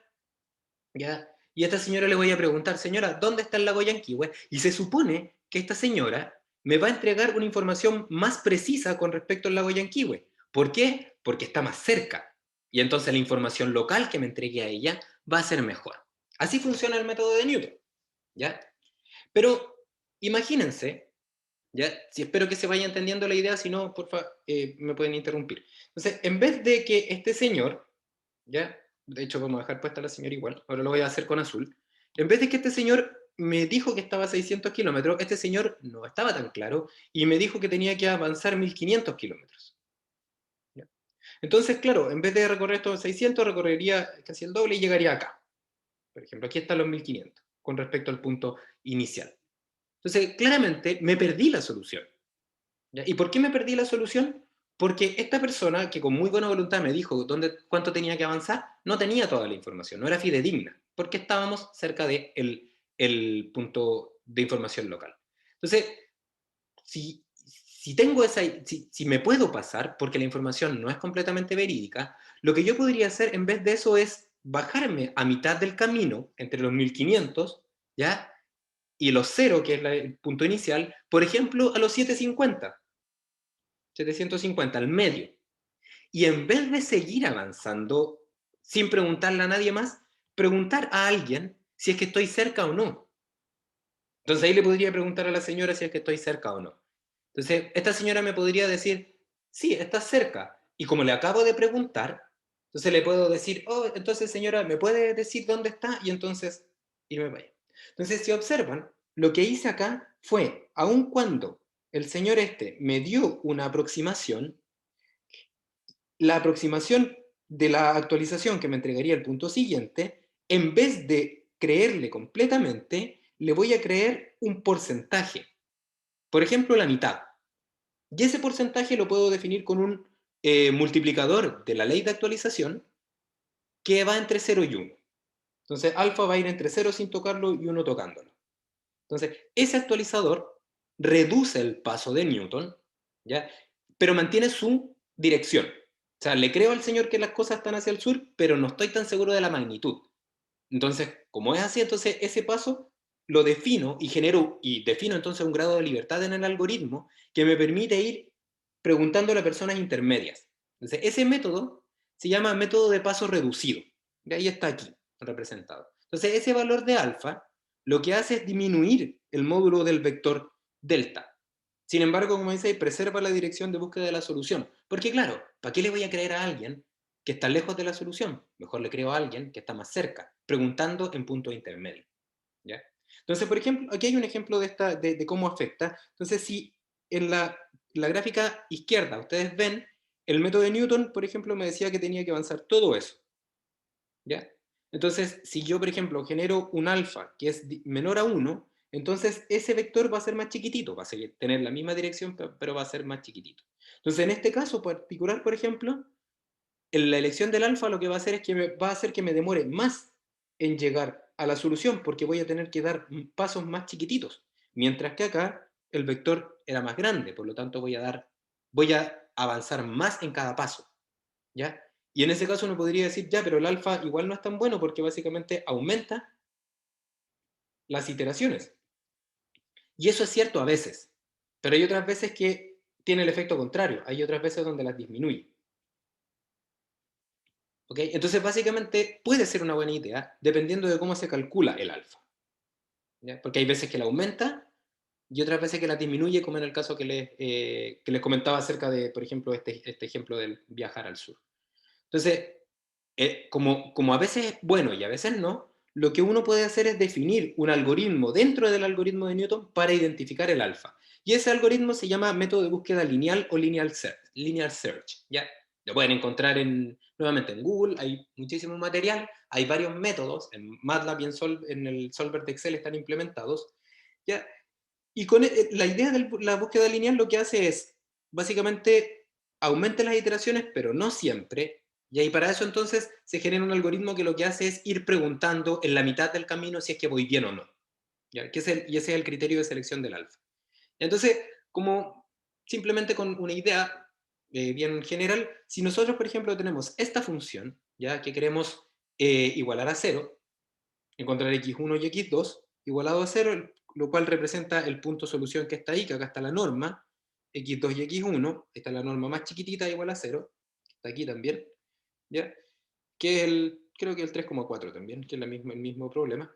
¿ya? Y a esta señora le voy a preguntar, señora, ¿dónde está el lago Yanquihue? Y se supone que esta señora me va a entregar una información más precisa con respecto al lago Yanquihue. ¿Por qué? Porque está más cerca. Y entonces la información local que me entregue a ella va a ser mejor. Así funciona el método de Newton, ¿ya? Pero imagínense, ¿ya? Si espero que se vaya entendiendo la idea, si no, porfa, me pueden interrumpir. Entonces, en vez de que este señor, ¿ya? De hecho, vamos a dejar puesta a la señora igual, ahora lo voy a hacer con azul. En vez de que este señor me dijo que estaba a 600 kilómetros, este señor no estaba tan claro y me dijo que tenía que avanzar 1500 kilómetros. ¿Ya? Entonces, claro, en vez de recorrer estos 600, recorrería casi el doble y llegaría acá. Por ejemplo, aquí están los 1500 con respecto al punto inicial. Entonces, claramente me perdí la solución. ¿Ya? ¿Y por qué me perdí la solución? Porque esta persona que con muy buena voluntad me dijo cuánto tenía que avanzar, no tenía toda la información, no era fidedigna, porque estábamos cerca del el punto de información local. Entonces, si tengo si me puedo pasar, porque la información no es completamente verídica, lo que yo podría hacer en vez de eso es bajarme a mitad del camino, entre los 1500, ¿ya? Y los 0, que es el punto inicial, por ejemplo, a los 750 al medio. Y en vez de seguir avanzando sin preguntarle a nadie más, preguntar a alguien si es que estoy cerca o no. Entonces ahí le podría preguntar a la señora si es que estoy cerca o no. Entonces esta señora me podría decir, sí, estás cerca. Y como le acabo de preguntar, entonces le puedo decir, oh, entonces señora, ¿me puede decir dónde está? Y entonces irme para allá. Entonces, si observan, lo que hice acá fue, aun cuando el señor este me dio una aproximación, la aproximación de la actualización que me entregaría el punto siguiente, en vez de creerle completamente, le voy a creer un porcentaje, por ejemplo, la mitad. Y ese porcentaje lo puedo definir con un multiplicador de la ley de actualización que va entre 0 y 1. Entonces, alfa va a ir entre 0 sin tocarlo y 1 tocándolo. Entonces, ese actualizador reduce el paso de Newton, ¿ya? Pero mantiene su dirección. O sea, le creo al señor que las cosas están hacia el sur, pero no estoy tan seguro de la magnitud. Entonces, como es así, entonces ese paso lo defino y genero y defino entonces un grado de libertad en el algoritmo que me permite ir preguntándole a personas intermedias. Entonces, ese método se llama método de paso reducido. Y ahí está aquí representado. Entonces, ese valor de alfa lo que hace es disminuir el módulo del vector delta. Sin embargo, como dice, preserva la dirección de búsqueda de la solución. Porque claro, ¿para qué le voy a creer a alguien que está lejos de la solución? Mejor le creo a alguien que está más cerca, preguntando en puntos intermedios. ¿Ya? Entonces, por ejemplo, aquí hay un ejemplo de cómo afecta. Entonces, si en la gráfica izquierda ustedes ven, el método de Newton, por ejemplo, me decía que tenía que avanzar todo eso. ¿Ya? Entonces, si yo, por ejemplo, genero un alfa que es menor a 1, entonces ese vector va a ser más chiquitito, va a tener la misma dirección, pero va a ser más chiquitito. Entonces, en este caso particular, por ejemplo, en la elección del alfa lo que va a hacer es que va a hacer que me demore más en llegar a la solución, porque voy a tener que dar pasos más chiquititos, mientras que acá el vector era más grande, por lo tanto voy a avanzar más en cada paso, ¿ya? Y en ese caso uno podría decir, ya, pero el alfa igual no es tan bueno porque básicamente aumenta las iteraciones. Y eso es cierto a veces, pero hay otras veces que tiene el efecto contrario, hay otras veces donde las disminuye. ¿Ok? Entonces, básicamente puede ser una buena idea dependiendo de cómo se calcula el alfa. ¿Ya? Porque hay veces que la aumenta y otras veces que la disminuye, como en el caso que les comentaba acerca de, por ejemplo, este ejemplo del viajar al sur. Entonces, como a veces es bueno y a veces no, lo que uno puede hacer es definir un algoritmo dentro del algoritmo de Newton para identificar el alfa. Y ese algoritmo se llama método de búsqueda lineal o linear search, ¿ya? Lo pueden encontrar nuevamente en Google, hay muchísimo material, hay varios métodos, en MATLAB y en el solver de Excel están implementados, ¿ya? Y con la idea de la búsqueda lineal lo que hace es, básicamente, aumenta las iteraciones, pero no siempre. Y ahí para eso entonces se genera un algoritmo que lo que hace es ir preguntando en la mitad del camino si es que voy bien o no. ¿Ya? Y ese es el criterio de selección del alfa. Entonces, como simplemente con una idea bien general, si nosotros, por ejemplo, tenemos esta función, ya que queremos igualar a cero, encontrar x1 y x2 igualado a 0, lo cual representa el punto solución que está ahí, que acá está la norma, x2 y x1, está la norma más chiquitita igual a 0, está aquí también, ¿ya? Que es creo que el 3,4 también, que es el mismo problema.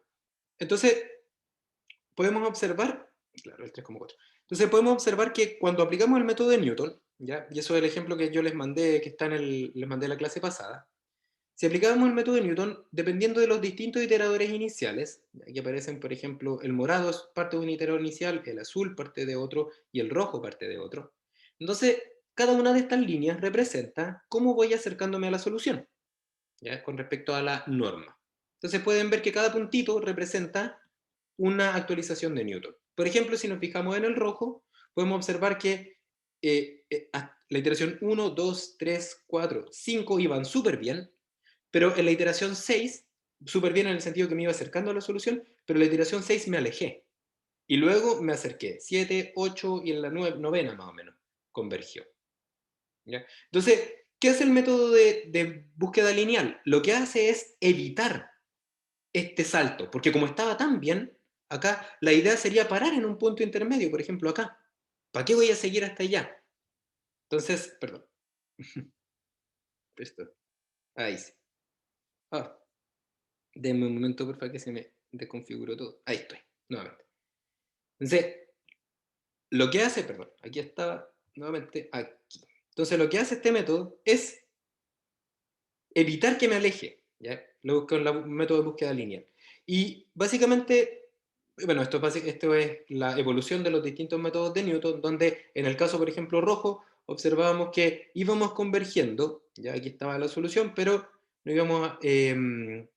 Entonces, podemos observar, claro, el 3,4. Entonces podemos observar que cuando aplicamos el método de Newton, ¿ya? Y eso es el ejemplo que yo les mandé, que está les mandé en la clase pasada, si aplicábamos el método de Newton, dependiendo de los distintos iteradores iniciales, aquí aparecen, por ejemplo, el morado es parte de un iterador inicial, el azul parte de otro y el rojo parte de otro. Entonces, cada una de estas líneas representa cómo voy acercándome a la solución, ¿ya? Con respecto a la norma. Entonces pueden ver que cada puntito representa una actualización de Newton. Por ejemplo, si nos fijamos en el rojo, podemos observar que la iteración 1, 2, 3, 4, 5 iban súper bien, pero en la iteración 6, súper bien en el sentido que me iba acercando a la solución, pero en la iteración 6 me alejé. Y luego me acerqué, 7, 8 y en la novena más o menos convergió. ¿Ya? Entonces, ¿qué hace el método de búsqueda lineal? Lo que hace es evitar este salto, porque como estaba tan bien, acá la idea sería parar en un punto intermedio, por ejemplo acá. ¿Para qué voy a seguir hasta allá? Entonces, perdón. Esto. Ahí sí. Ah, denme un momento, por favor, que se me desconfiguró todo. Ahí estoy, nuevamente. Entonces, lo que hace, perdón, aquí estaba, nuevamente aquí. Entonces, lo que hace este método es evitar que me aleje, ¿ya? Lo busco en el método de búsqueda lineal. Y básicamente, bueno, esto es la evolución de los distintos métodos de Newton, donde en el caso, por ejemplo, rojo, observábamos que íbamos convergiendo, ya aquí estaba la solución, pero no íbamos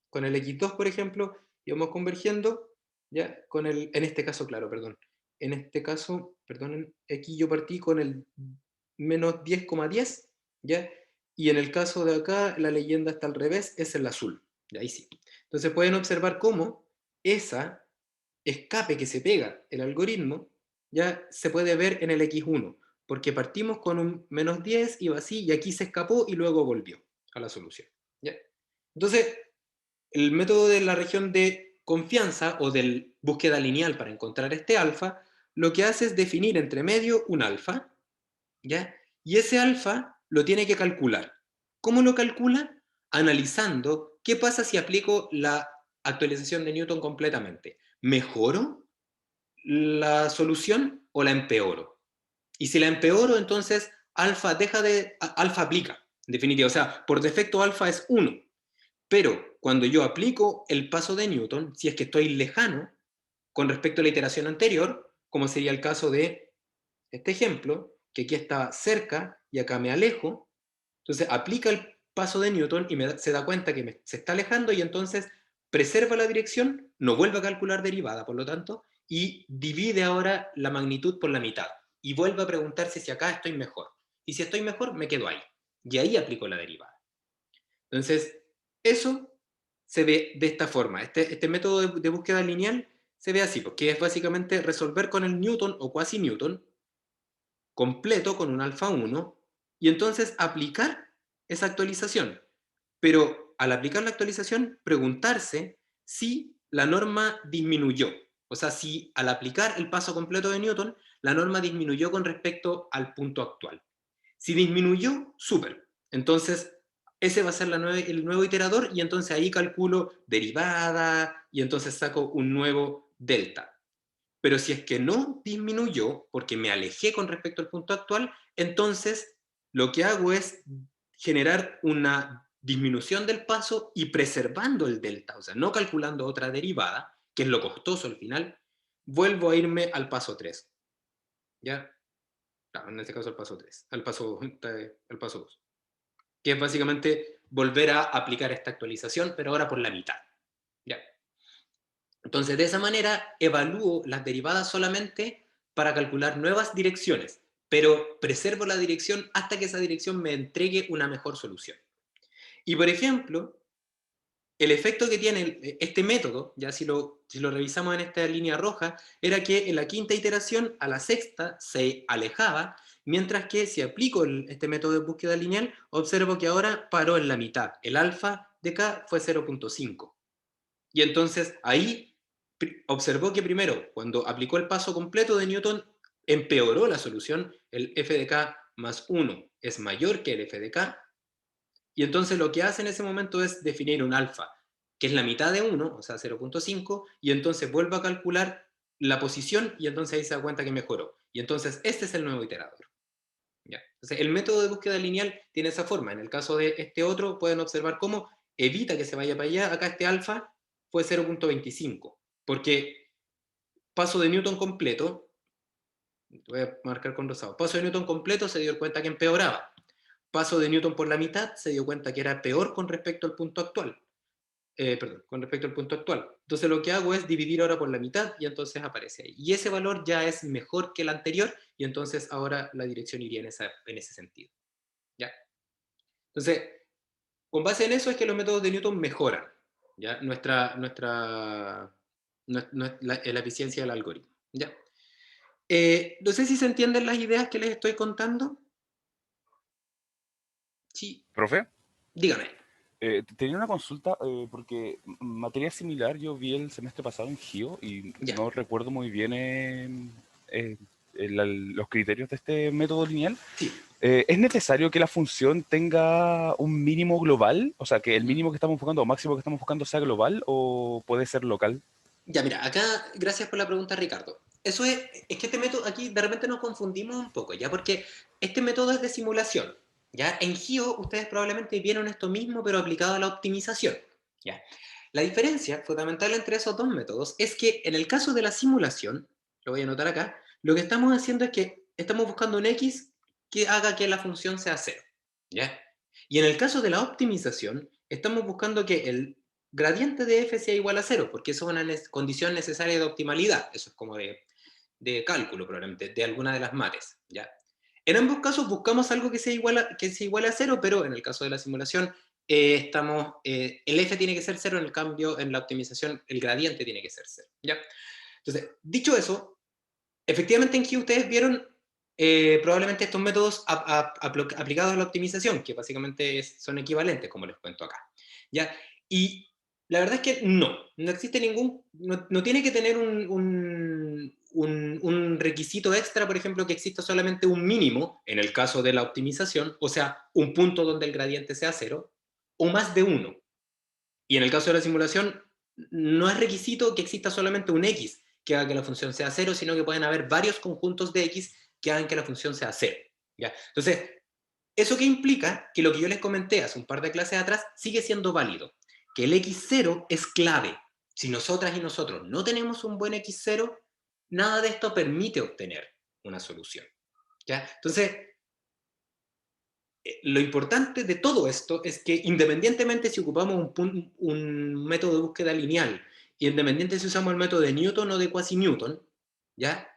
con el x2, por ejemplo, íbamos convergiendo, ¿ya? En este caso, claro, perdón. En este caso, perdonen, aquí yo partí con el menos 10,10, ¿ya? Y en el caso de acá, la leyenda está al revés, es el azul. Y ahí sí. Entonces pueden observar cómo esa escape que se pega el algoritmo ya se puede ver en el X1, porque partimos con un menos 10, iba así, y aquí se escapó y luego volvió a la solución. ¿Ya? Entonces, el método de la región de confianza o de búsqueda lineal para encontrar este alfa, lo que hace es definir entre medio un alfa, ¿ya? Y ese alfa lo tiene que calcular. ¿Cómo lo calcula? Analizando qué pasa si aplico la actualización de Newton completamente. ¿Mejoro la solución o la empeoro? Y si la empeoro, entonces alfa aplica, en definitiva. O sea, por defecto alfa es 1. Pero cuando yo aplico el paso de Newton, si es que estoy lejano con respecto a la iteración anterior, como sería el caso de este ejemplo, que aquí está cerca y acá me alejo, entonces aplica el paso de Newton y se da cuenta que se está alejando y entonces preserva la dirección, no vuelve a calcular derivada, por lo tanto, y divide ahora la magnitud por la mitad. Y vuelve a preguntarse si acá estoy mejor. Y si estoy mejor, me quedo ahí. Y ahí aplico la derivada. Entonces, eso se ve de esta forma. Este método de búsqueda lineal se ve así, porque es básicamente resolver con el Newton o cuasi Newton completo con un alfa 1 y entonces aplicar esa actualización. Pero al aplicar la actualización, preguntarse si la norma disminuyó. O sea, si al aplicar el paso completo de Newton, la norma disminuyó con respecto al punto actual. Si disminuyó, súper. Entonces, ese va a ser el nuevo iterador y entonces ahí calculo derivada y entonces saco un nuevo delta. Pero si es que no disminuyó, porque me alejé con respecto al punto actual, entonces lo que hago es generar una disminución del paso y preservando el delta, o sea, no calculando otra derivada, que es lo costoso al final, vuelvo a irme al paso 3. ¿Ya? Claro, en este caso al paso 3, al paso 2, que es básicamente volver a aplicar esta actualización, pero ahora por la mitad. ¿Ya? Entonces, de esa manera, evalúo las derivadas solamente para calcular nuevas direcciones, pero preservo la dirección hasta que esa dirección me entregue una mejor solución. Y, por ejemplo, el efecto que tiene este método, ya si lo revisamos en esta línea roja, era que en la quinta iteración a la sexta se alejaba, mientras que si aplico este método de búsqueda lineal, observo que ahora paró en la mitad. El alfa de K fue 0,5. Y entonces ahí observó que primero, cuando aplicó el paso completo de Newton, empeoró la solución, el f de k más 1 es mayor que el f de k, y entonces lo que hace en ese momento es definir un alfa, que es la mitad de 1, o sea 0,5, y entonces vuelve a calcular la posición y entonces ahí se da cuenta que mejoró. Y entonces este es el nuevo iterador. ¿Ya? Entonces el método de búsqueda lineal tiene esa forma. En el caso de este otro pueden observar cómo evita que se vaya para allá. Acá este alfa fue 0,25, porque paso de Newton completo, voy a marcar con rosado, paso de Newton completo se dio cuenta que empeoraba. Paso de Newton por la mitad se dio cuenta que era peor con respecto al punto actual. Perdón, con respecto al punto actual. Entonces lo que hago es dividir ahora por la mitad y entonces aparece ahí. Y ese valor ya es mejor que el anterior y entonces ahora la dirección iría en ese sentido. ¿Ya? Entonces, con base en eso es que los métodos de Newton mejoran, ¿ya? La eficiencia del algoritmo. ¿Ya? No sé si se entienden las ideas que les estoy contando. Sí, Profe, dígame. tenía una consulta porque materia similar yo vi el semestre pasado en GIO y Ya. no recuerdo muy bien los criterios de este método lineal. Sí. ¿Es necesario que la función tenga un mínimo global? O sea, que el Ujú. mínimo que estamos buscando o máximo que estamos buscando sea global o puede ser local. Ya, mira, acá, gracias por la pregunta, Ricardo. Eso es que este método, aquí de repente nos confundimos un poco, ¿ya? Porque este método es de simulación, ¿ya? En GIO ustedes probablemente vieron esto mismo, pero aplicado a la optimización, ¿ya? La diferencia fundamental entre esos dos métodos es que en el caso de la simulación, lo voy a anotar acá, lo que estamos haciendo es que estamos buscando un X que haga que la función sea cero, ¿ya? Y en el caso de la optimización, estamos buscando que gradiente de f sea igual a 0, porque eso es una condición necesaria de optimalidad. Eso es como de cálculo, probablemente, de alguna de las mates, ¿ya? En ambos casos buscamos algo que sea igual a 0, pero en el caso de la simulación, el f tiene que ser 0, en el cambio, en la optimización, el gradiente tiene que ser 0, ¿ya? Entonces, dicho eso, efectivamente en Q ustedes vieron probablemente estos métodos aplicados a la optimización, que básicamente son equivalentes, como les cuento acá, ¿ya? Y la verdad es que no existe no tiene que tener un requisito extra, por ejemplo, que exista solamente un mínimo, en el caso de la optimización, o sea, un punto donde el gradiente sea 0, o más de uno. Y en el caso de la simulación, no es requisito que exista solamente un x que haga que la función sea 0, sino que pueden haber varios conjuntos de x que hagan que la función sea 0. ¿Ya? Entonces, ¿eso qué implica? Que lo que yo les comenté hace un par de clases atrás sigue siendo válido. Que el x0 es clave. Si nosotras y nosotros no tenemos un buen x0, nada de esto permite obtener una solución. ¿Ya? Entonces, lo importante de todo esto es que independientemente si ocupamos un método de búsqueda lineal, y independientemente si usamos el método de Newton o de Quasi-Newton, ¿ya?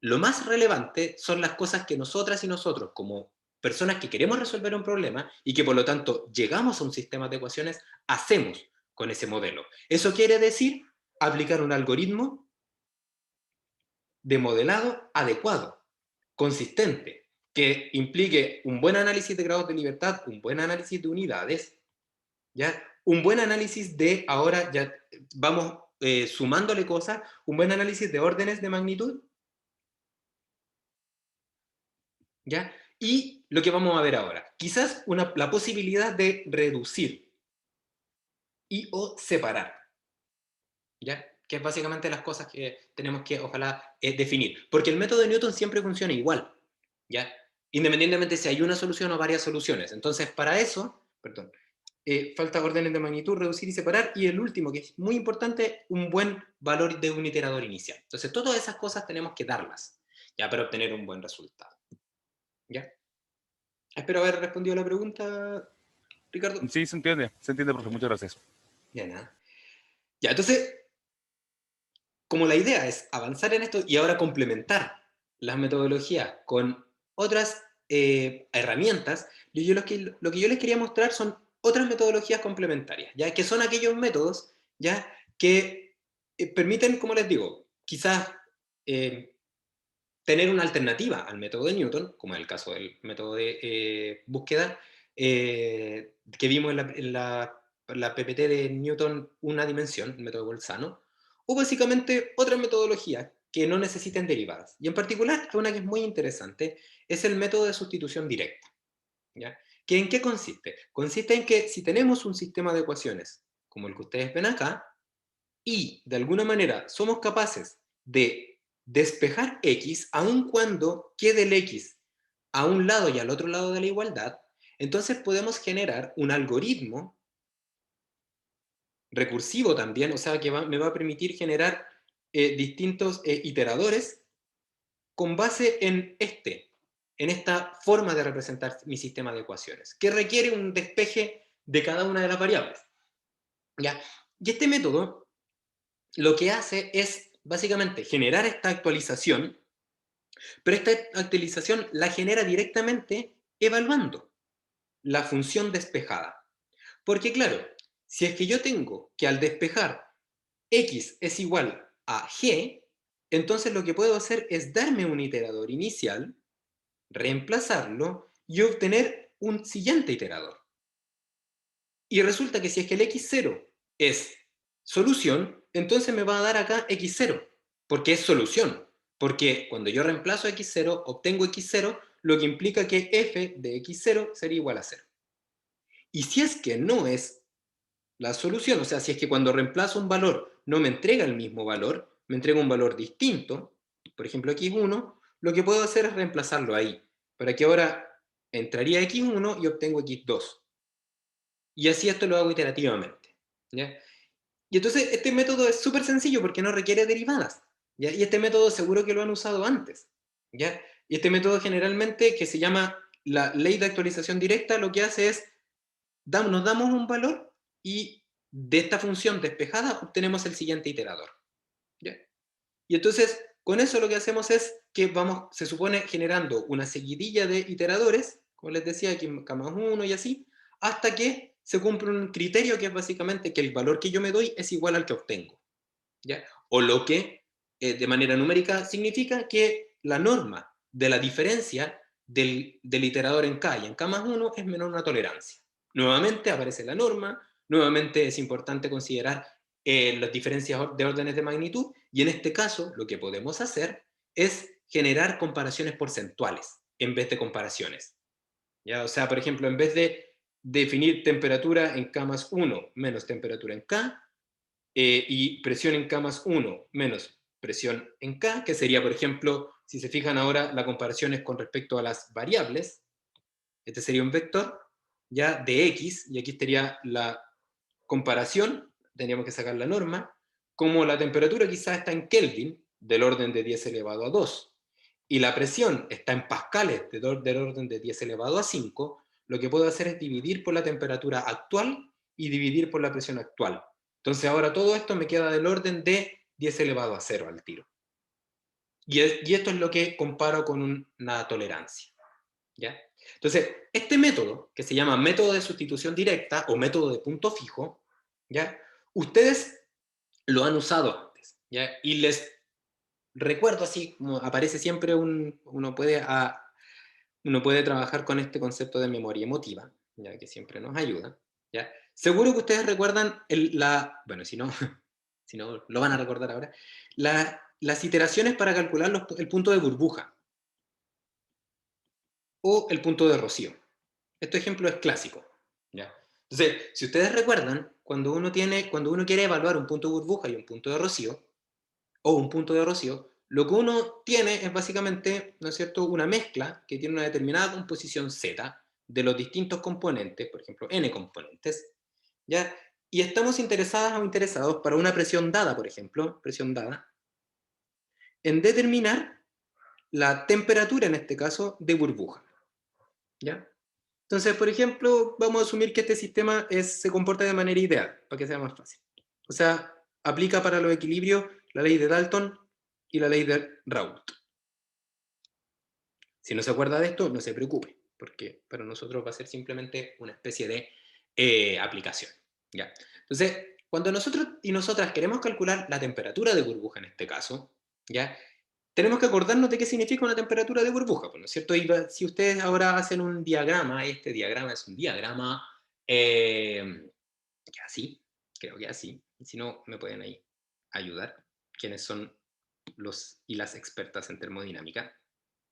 Lo más relevante son las cosas que nosotras y nosotros, como personas que queremos resolver un problema y que por lo tanto llegamos a un sistema de ecuaciones, hacemos con ese modelo. Eso quiere decir aplicar un algoritmo de modelado adecuado, consistente, que implique un buen análisis de grados de libertad, un buen análisis de unidades, ¿ya? Un buen análisis de, ahora ya vamos sumándole cosas, un buen análisis de órdenes de magnitud, ¿ya? Y lo que vamos a ver ahora, quizás la posibilidad de reducir y o separar, ¿ya? Que es básicamente las cosas que tenemos que, ojalá, definir. Porque el método de Newton siempre funciona igual, ¿ya? Independientemente si hay una solución o varias soluciones. Entonces, para eso, perdón, falta órdenes de magnitud, reducir y separar, y el último, que es muy importante, un buen valor de un iterador inicial. Entonces, todas esas cosas tenemos que darlas, ya, para obtener un buen resultado. ¿Ya? Espero haber respondido a la pregunta, Ricardo. Sí, se entiende, profe, muchas gracias. Ya, nada. Ya, entonces, como la idea es avanzar en esto y ahora complementar las metodologías con otras herramientas, lo que yo les quería mostrar son otras metodologías complementarias, ¿ya? Que son aquellos métodos, ¿ya? Que permiten, como les digo, quizás tener una alternativa al método de Newton, como es el caso del método de búsqueda, que vimos en la PPT de Newton, una dimensión, el método de Bolzano, o básicamente otras metodologías que no necesiten derivadas. Y en particular, una que es muy interesante, es el método de sustitución directa, ¿ya? ¿Que en qué consiste? Consiste en que si tenemos un sistema de ecuaciones, como el que ustedes ven acá, y de alguna manera somos capaces de despejar x, aun cuando quede el x a un lado y al otro lado de la igualdad, entonces podemos generar un algoritmo recursivo también, o sea, que me va a permitir generar distintos iteradores con base en esta forma de representar mi sistema de ecuaciones, que requiere un despeje de cada una de las variables. ¿Ya? Y este método lo que hace es básicamente generar esta actualización, pero esta actualización la genera directamente evaluando la función despejada. Porque claro, si es que yo tengo que al despejar x es igual a g, entonces lo que puedo hacer es darme un iterador inicial, reemplazarlo y obtener un siguiente iterador. Y resulta que si es que el x0 es solución, entonces me va a dar acá x0, porque es solución. Porque cuando yo reemplazo x0, obtengo x0, lo que implica que f de x0 sería igual a 0. Y si es que no es la solución, o sea, si es que cuando reemplazo un valor no me entrega el mismo valor, me entrega un valor distinto, por ejemplo x1, lo que puedo hacer es reemplazarlo ahí, para que ahora entraría x1 y obtengo x2. Y así esto lo hago iterativamente, ¿ya? Y entonces este método es súper sencillo porque no requiere derivadas, ¿ya? Y este método seguro que lo han usado antes, ¿ya? Y este método generalmente, que se llama la ley de actualización directa, lo que hace es, nos damos un valor y de esta función despejada obtenemos el siguiente iterador. ¿Ya? Y entonces, con eso lo que hacemos es que vamos, se supone, generando una seguidilla de iteradores, como les decía, aquí K más 1 y así, hasta que se cumple un criterio que es básicamente que el valor que yo me doy es igual al que obtengo. ¿Ya? O lo que, de manera numérica, significa que la norma de la diferencia del iterador en K y en K más 1 es menor a una tolerancia. Nuevamente aparece la norma, nuevamente es importante considerar las diferencias de órdenes de magnitud, y en este caso lo que podemos hacer es generar comparaciones porcentuales en vez de comparaciones. ¿Ya? O sea, por ejemplo, en vez de definir temperatura en K más 1 menos temperatura en K, y presión en K más 1 menos presión en K, que sería, por ejemplo, si se fijan ahora, la comparación es con respecto a las variables. Este sería un vector ya de X, y aquí estaría la comparación, tendríamos que sacar la norma, como la temperatura quizás está en Kelvin, del orden de 10 elevado a 2, y la presión está en pascales, del orden de 10 elevado a 5, lo que puedo hacer es dividir por la temperatura actual y dividir por la presión actual. Entonces ahora todo esto me queda del orden de 10 elevado a 0 al tiro. Y esto es lo que comparo con una tolerancia. ¿Ya? Entonces, este método, que se llama método de sustitución directa o método de punto fijo, ¿ya? Ustedes lo han usado antes, ¿ya? Y les recuerdo así, como aparece siempre, uno puede trabajar con este concepto de memoria emotiva, ¿ya? Que siempre nos ayuda, ¿ya? Seguro que ustedes recuerdan bueno, si no, si no lo van a recordar ahora, las iteraciones para calcular el punto de burbuja o el punto de rocío. Este ejemplo es clásico, ¿ya? Entonces, si ustedes recuerdan, cuando uno quiere evaluar un punto de burbuja y un punto de rocío, o un punto de rocío, lo que uno tiene es básicamente, ¿no es cierto?, una mezcla que tiene una determinada composición Z de los distintos componentes, por ejemplo, n componentes, ¿ya? Y estamos interesadas o interesados para una presión dada, por ejemplo, presión dada, en determinar la temperatura, en este caso, de burbuja, ¿ya? Entonces, por ejemplo, vamos a asumir que este sistema se comporta de manera ideal, para que sea más fácil. O sea, aplica para los equilibrios la ley de Dalton y la ley de Raoult. Si no se acuerda de esto, no se preocupe, porque para nosotros va a ser simplemente una especie de aplicación. ¿Ya? Entonces, cuando nosotros y nosotras queremos calcular la temperatura de burbuja en este caso, ¿ya? Tenemos que acordarnos de qué significa una temperatura de burbuja, ¿no es cierto? Y si ustedes ahora hacen un diagrama, este diagrama es un diagrama así, creo que así, si no me pueden ahí ayudar, quienes son los y las expertas en termodinámica,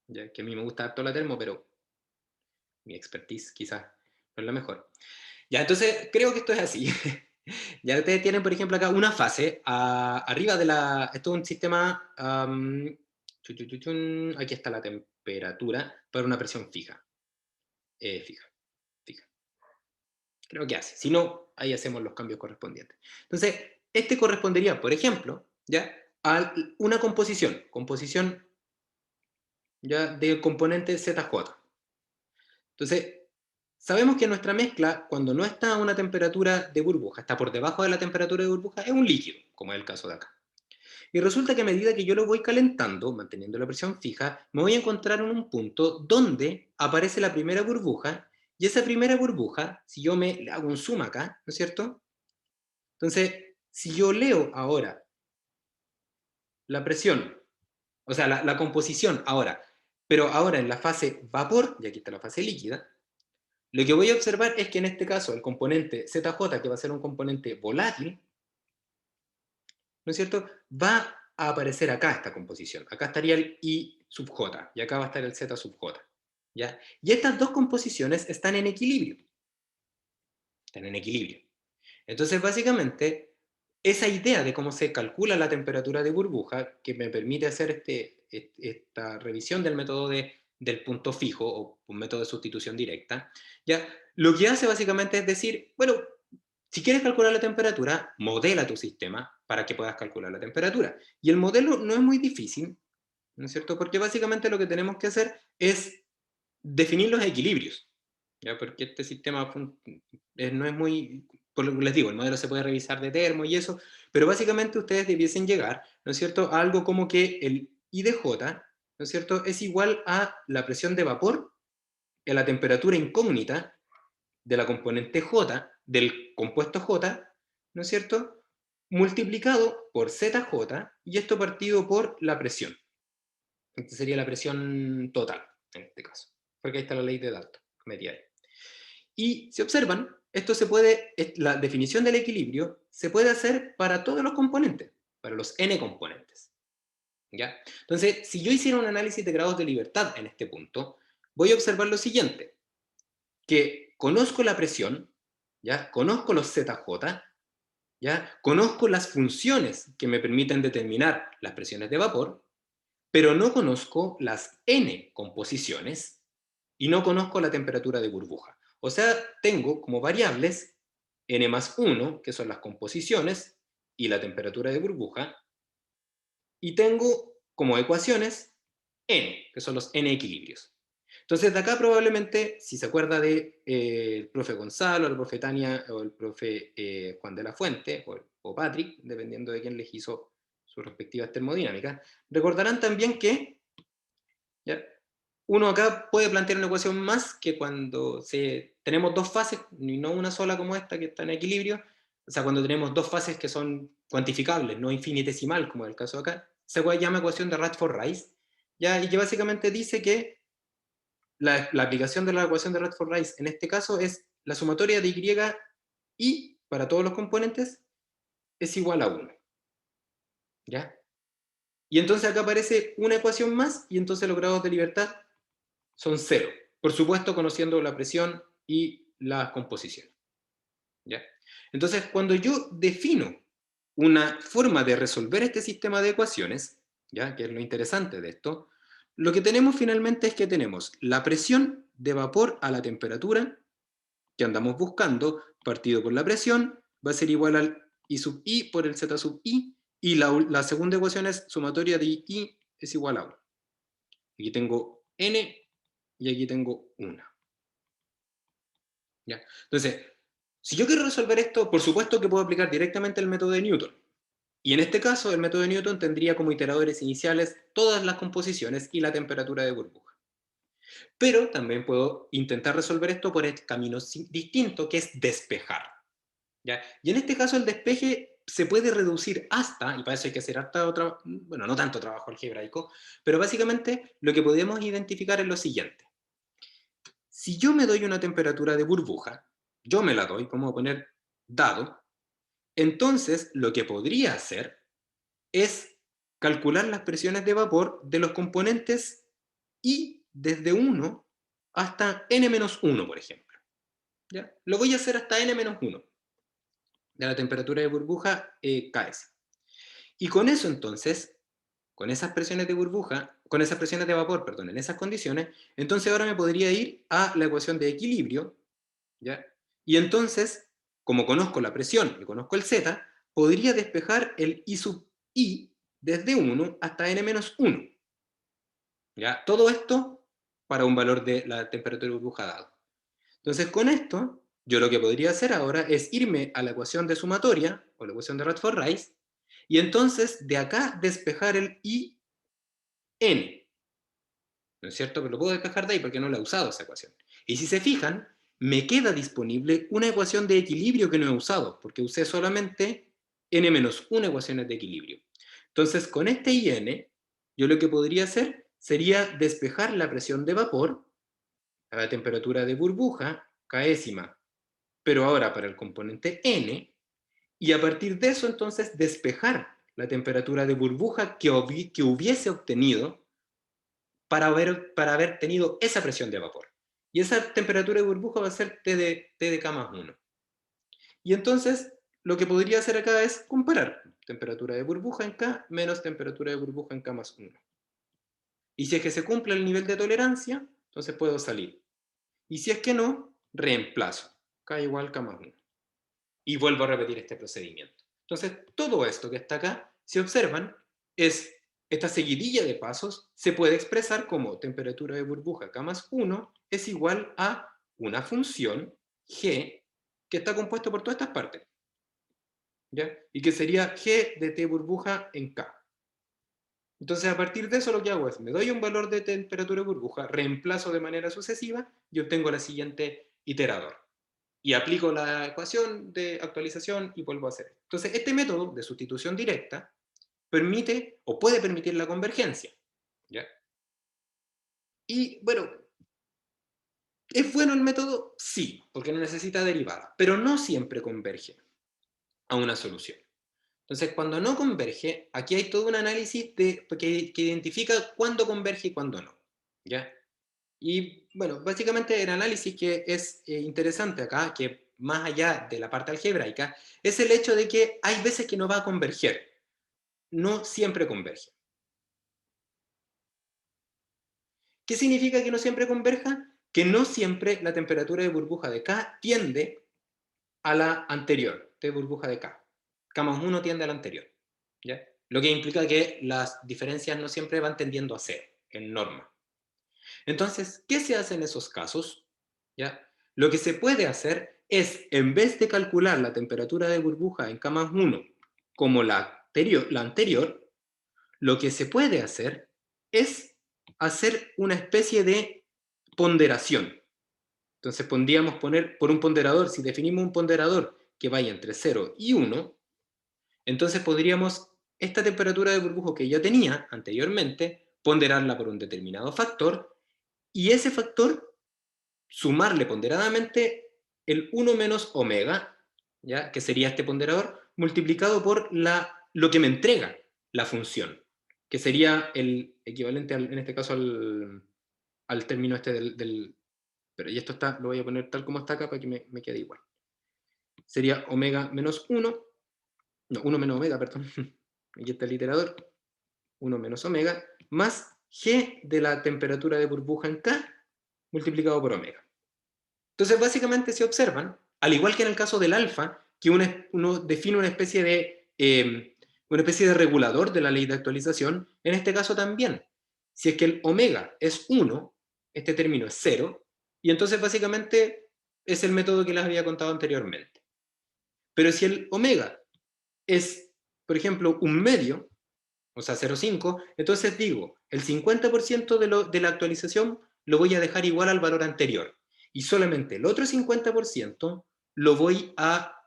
ya que a mí me gusta harto la termo, pero mi expertise quizás no es la mejor. Ya, entonces creo que esto es así. Ya ustedes tienen, por ejemplo, acá una fase arriba de esto es un sistema, aquí está la temperatura para una presión fija. Fija. Creo que hace. Si no, ahí hacemos los cambios correspondientes. Entonces, este correspondería, por ejemplo, ¿ya?, a una composición ya del componente ZJ. Entonces, sabemos que nuestra mezcla, cuando no está a una temperatura de burbuja, está por debajo de la temperatura de burbuja, es un líquido, como es el caso de acá. Y resulta que a medida que yo lo voy calentando, manteniendo la presión fija, me voy a encontrar en un punto donde aparece la primera burbuja, y esa primera burbuja, si yo le hago un zoom acá, ¿no es cierto? Entonces, si yo leo ahora la presión, o sea, la composición ahora, pero ahora en la fase vapor, y aquí está la fase líquida, lo que voy a observar es que en este caso el componente ZJ, que va a ser un componente volátil, ¿no es cierto?, va a aparecer acá esta composición. Acá estaría el I sub J, y acá va a estar el Z sub J, ¿ya? Y estas dos composiciones están en equilibrio. Están en equilibrio. Entonces, básicamente, esa idea de cómo se calcula la temperatura de burbuja, que me permite hacer esta revisión del método del punto fijo, o un método de sustitución directa, ¿ya? Lo que hace básicamente es decir, bueno, si quieres calcular la temperatura, modela tu sistema para que puedas calcular la temperatura. Y el modelo no es muy difícil, ¿no es cierto? Porque básicamente lo que tenemos que hacer es definir los equilibrios, ¿ya? Porque este sistema no es muy por lo que les digo, el modelo se puede revisar de termo y eso, pero básicamente ustedes debiesen llegar, ¿no es cierto?, a algo como que el I de J, ¿no es cierto?, es igual a la presión de vapor en la temperatura incógnita de la componente J, del compuesto J, ¿no es cierto?, multiplicado por ZJ, y esto partido por la presión. Esta sería la presión total, en este caso, porque ahí está la ley de Dalton, metida ahí. Y si observan, esto se puede, la definición del equilibrio se puede hacer para todos los componentes, para los n componentes. ¿Ya? Entonces, si yo hiciera un análisis de grados de libertad en este punto, voy a observar lo siguiente, que conozco la presión, ¿ya? Conozco los ZJ, ¿ya? Conozco las funciones que me permiten determinar las presiones de vapor, pero no conozco las n composiciones y no conozco la temperatura de burbuja. O sea, tengo como variables n más 1, que son las composiciones, y la temperatura de burbuja, y tengo como ecuaciones n, que son los n equilibrios. Entonces, de acá probablemente, si se acuerda de el profe Gonzalo, el profe Tania, o el profe Juan de la Fuente, o Patrick, dependiendo de quién les hizo sus respectivas termodinámicas, recordarán también que, ¿ya?, uno acá puede plantear una ecuación más que cuando tenemos dos fases, y no una sola como esta que está en equilibrio, o sea, cuando tenemos dos fases que son cuantificables, no infinitesimal, como es el caso de acá, se llama ecuación de Rutherford-Rice, ¿ya?, y que básicamente dice que la aplicación de la ecuación de Rutherford-Rice en este caso es la sumatoria de y para todos los componentes es igual a 1. ¿Ya? Y entonces acá aparece una ecuación más y entonces los grados de libertad son 0. Por supuesto, conociendo la presión y la composición. ¿Ya? Entonces, cuando yo defino una forma de resolver este sistema de ecuaciones, ¿ya?, que es lo interesante de esto, lo que tenemos finalmente es que tenemos la presión de vapor a la temperatura que andamos buscando, partido por la presión, va a ser igual al I sub I por el Z sub I, y la segunda ecuación es sumatoria de I es igual a 1. Aquí tengo N y aquí tengo 1. ¿Ya? Entonces, si yo quiero resolver esto, por supuesto que puedo aplicar directamente el método de Newton. Y en este caso, el método de Newton tendría como iteradores iniciales todas las composiciones y la temperatura de burbuja. Pero también puedo intentar resolver esto por el camino distinto, que es despejar. ¿Ya? Y en este caso el despeje se puede reducir hasta, y para eso hay que hacer hasta otra, bueno, no tanto trabajo algebraico, pero básicamente lo que podemos identificar es lo siguiente. Si yo me doy una temperatura de burbuja, yo me la doy, vamos a poner dado, entonces lo que podría hacer es calcular las presiones de vapor de los componentes I desde 1 hasta n-1, por ejemplo. ¿Ya? Lo voy a hacer hasta n-1 de la temperatura de burbuja KS. Y con eso entonces, con esas presiones de burbuja, con esas presiones de vapor, perdón, en esas condiciones, entonces ahora me podría ir a la ecuación de equilibrio, ¿ya? Y entonces, como conozco la presión y conozco el Z, podría despejar el I sub I desde 1 hasta n-1. ¿Ya? Todo esto para un valor de la temperatura de burbuja dado. Entonces, con esto, yo lo que podría hacer ahora es irme a la ecuación de sumatoria, o la ecuación de Rutherford-Rice, y entonces de acá despejar el IN. ¿No es cierto? Pero lo puedo despejar de ahí porque no la he usado esa ecuación. Y si se fijan, me queda disponible una ecuación de equilibrio que no he usado, porque usé solamente n-1 ecuaciones de equilibrio. Entonces, con este IN, yo lo que podría hacer sería despejar la presión de vapor a la temperatura de burbuja, késima, pero ahora para el componente n, y a partir de eso entonces despejar la temperatura de burbuja que hubiese obtenido para haber tenido esa presión de vapor. Y esa temperatura de burbuja va a ser T de K más 1. Y entonces lo que podría hacer acá es comparar temperatura de burbuja en K menos temperatura de burbuja en K más 1. Y si es que se cumple el nivel de tolerancia, entonces puedo salir. Y si es que no, reemplazo. K igual K más 1. Y vuelvo a repetir este procedimiento. Entonces, todo esto que está acá, si observan, es esta seguidilla de pasos se puede expresar como temperatura de burbuja K más 1 es igual a una función G que está compuesto por todas estas partes, ¿ya? Y que sería G de T burbuja en K. Entonces, a partir de eso lo que hago es, me doy un valor de temperatura de burbuja, reemplazo de manera sucesiva y obtengo la siguiente iterador. Y aplico la ecuación de actualización y vuelvo a hacer. Entonces, este método de sustitución directa permite o puede permitir la convergencia, ¿ya? Y, bueno, ¿es bueno el método? Sí, porque no necesita derivada, pero no siempre converge a una solución. Entonces, cuando no converge, aquí hay todo un análisis que identifica cuándo converge y cuándo no, ¿ya? Y, bueno, básicamente el análisis que es interesante acá, que más allá de la parte algebraica, es el hecho de que hay veces que no va a converger, no siempre converge. ¿Qué significa que no siempre converja? Que no siempre la temperatura de burbuja de K tiende a la anterior, de burbuja de K. K más 1 tiende a la anterior, ¿ya? Lo que implica que las diferencias no siempre van tendiendo a cero, en norma. Entonces, ¿qué se hace en esos casos? ¿Ya? Lo que se puede hacer es, en vez de calcular la temperatura de burbuja en K más 1 como la anterior, lo que se puede hacer es hacer una especie de ponderación. Entonces podríamos poner por un ponderador, si definimos un ponderador que vaya entre 0 y 1, entonces podríamos esta temperatura de burbuja que yo tenía anteriormente, ponderarla por un determinado factor, y ese factor sumarle ponderadamente el 1 menos omega, ¿ya? Que sería este ponderador, multiplicado por lo que me entrega la función, que sería el equivalente, en este caso, al término este pero y esto está, lo voy a poner tal como está acá para que me quede igual. Sería omega menos 1, no, 1 menos omega, perdón, aquí está el iterador, 1 menos omega, más G de la temperatura de burbuja en K, multiplicado por omega. Entonces, básicamente, se observan, al igual que en el caso del alfa, que uno define una especie de regulador de la ley de actualización, en este caso también. Si es que el omega es 1, este término es 0, y entonces básicamente es el método que les había contado anteriormente. Pero si el omega es, por ejemplo, un medio, o sea, 0,5, entonces digo, el 50% de la actualización lo voy a dejar igual al valor anterior. Y solamente el otro 50% lo voy a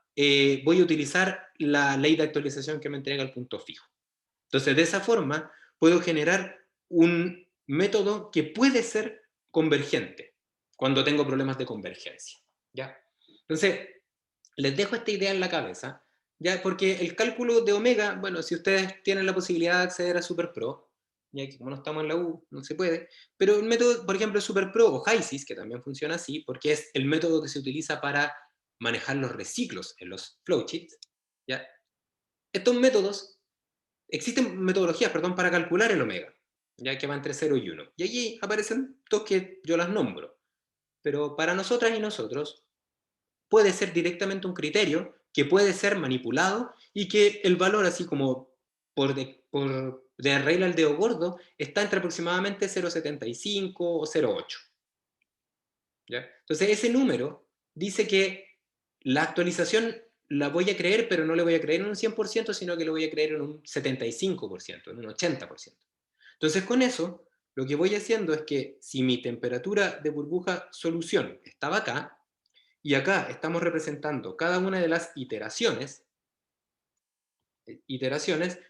utilizar la ley de actualización que me entrega el punto fijo. Entonces, de esa forma, puedo generar un método que puede ser convergente cuando tengo problemas de convergencia, ¿ya? Entonces, les dejo esta idea en la cabeza, ¿ya? Porque el cálculo de omega, bueno, si ustedes tienen la posibilidad de acceder a SuperPro, ya que como no estamos en la U, no se puede, pero el método, por ejemplo, SuperPro o HYSYS, que también funciona así, porque es el método que se utiliza para manejar los reciclos en los flowsheets, ¿ya? Estos métodos, existen metodologías, perdón, para calcular el omega, ya que va entre 0 y 1. Y allí aparecen dos que yo las nombro. Pero para nosotras y nosotros, puede ser directamente un criterio que puede ser manipulado y que el valor, así como de regla al dedo gordo, está entre aproximadamente 0,75 o 0,8. ¿Ya? Entonces ese número dice que la actualización la voy a creer, pero no le voy a creer en un 100%, sino que le voy a creer en un 75%, en un 80%. Entonces con eso, lo que voy haciendo es que si mi temperatura de burbuja solución estaba acá, y acá estamos representando cada una de las iteraciones,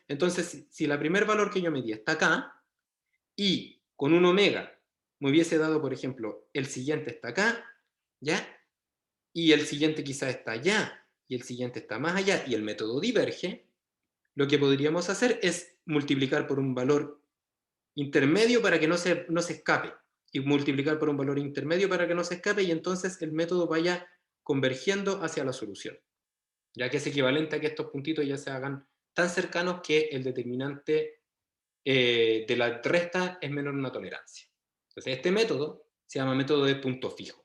entonces si la primer valor que yo medí está acá, y con un omega me hubiese dado, por ejemplo, el siguiente está acá, ¿ya? Y el siguiente quizá está allá, y el siguiente está más allá, y el método diverge, lo que podríamos hacer es multiplicar por un valor intermedio para que no se escape, y multiplicar por un valor intermedio para que no se escape, y entonces el método vaya convergiendo hacia la solución, ya que es equivalente a que estos puntitos ya se hagan tan cercanos que el determinante de la resta es menor a una tolerancia. Entonces este método se llama método de punto fijo.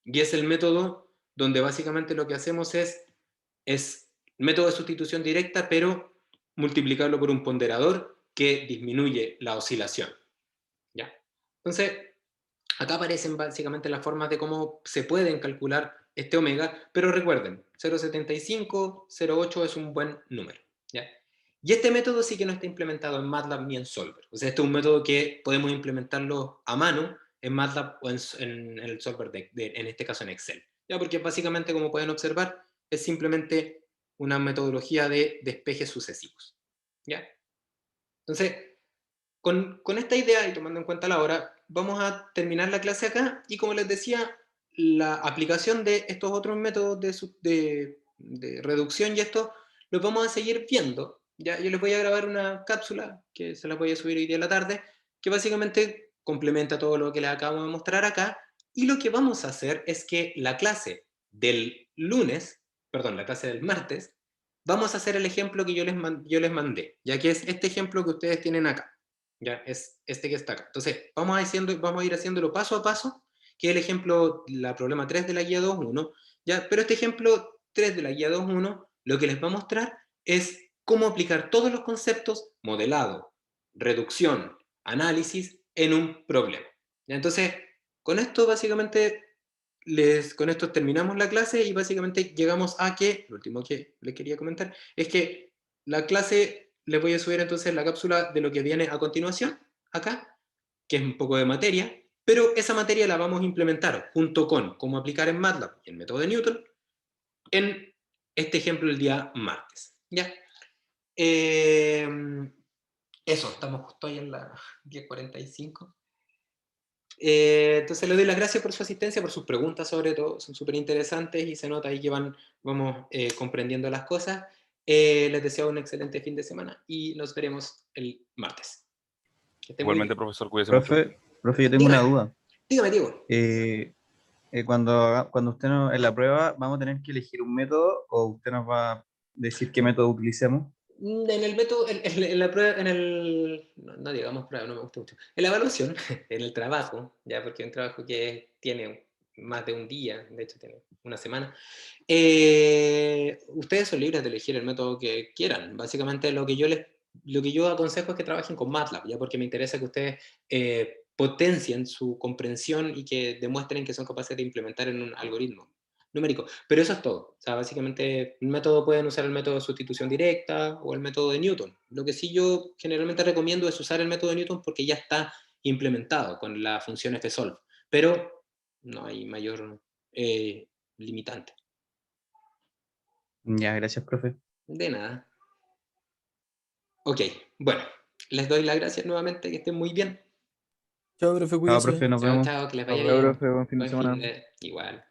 Y es el método donde básicamente lo que hacemos es método de sustitución directa, pero multiplicarlo por un ponderador que disminuye la oscilación, ¿ya? Entonces, Acá aparecen básicamente las formas de cómo se pueden calcular este omega, pero recuerden, 0,75, 0,8 es un buen número, ¿ya? Y este método sí que no está implementado en MATLAB ni en Solver. O sea, este es un método que podemos implementarlo a mano en MATLAB o en el Solver, en este caso en Excel. ¿Ya? Porque básicamente, como pueden observar, es simplemente una metodología de despejes sucesivos. ¿Ya? Entonces, con esta idea y tomando en cuenta la hora, vamos a terminar la clase acá y como les decía, la aplicación de estos otros métodos de reducción y esto, los vamos a seguir viendo. ¿Ya? Yo les voy a grabar una cápsula que se la voy a subir hoy día a la tarde, que básicamente complementa todo lo que les acabo de mostrar acá y lo que vamos a hacer es que la clase del lunes, perdón, la clase del martes, vamos a hacer el ejemplo que yo les mandé, ya que es este ejemplo que ustedes tienen acá. Ya, es este que está acá. Entonces, vamos a ir haciéndolo paso a paso, que es el ejemplo, la problema 3 de la guía 2.1, ¿ya? Pero este ejemplo 3 de la guía 2.1, lo que les va a mostrar es cómo aplicar todos los conceptos, modelado, reducción, análisis, en un problema. ¿Ya? Entonces, con esto básicamente, con esto terminamos la clase y básicamente llegamos a que, lo último que les quería comentar, es que la clase, les voy a subir entonces la cápsula de lo que viene a continuación, acá, que es un poco de materia, pero esa materia la vamos a implementar junto con cómo aplicar en MATLAB y el método de Newton en este ejemplo el día martes. ¿Ya? Eso, estamos justo ahí en la 10:45. Entonces le doy las gracias por su asistencia, por sus preguntas sobre todo, son súper interesantes y se nota ahí que vamos comprendiendo las cosas. Les deseo un excelente fin de semana y nos veremos el martes. Que estén muy Igualmente, bien. profesor, cuídese mucho. Profe, yo tengo una duda. Dígame, Diego. Cuando usted en la prueba, ¿vamos a tener que elegir un método o usted nos va a decir qué método utilicemos? En el método, en la prueba, no digamos prueba, no me gusta mucho. En la evaluación, en el trabajo, ya porque es un trabajo que tiene más de un día, de hecho tiene una semana, ustedes son libres de elegir el método que quieran. Básicamente lo que yo aconsejo es que trabajen con MATLAB, ya porque me interesa que ustedes potencien su comprensión y que demuestren que son capaces de implementar en un algoritmo numérico. Pero eso es todo. O sea, básicamente el método pueden usar el método de sustitución directa o el método de Newton. Lo que sí yo generalmente recomiendo es usar el método de Newton porque ya está implementado con la función fsolve. Pero no hay mayor limitante. Ya, gracias, profe. De nada. Ok, bueno, les doy las gracias nuevamente, que estén muy bien. Chao, profe, Chao, cuídese. profe, nos Chao, vemos. chao, que les Nos vaya vemos, bien. profe, buen fin de Buen fin semana. de... Igual.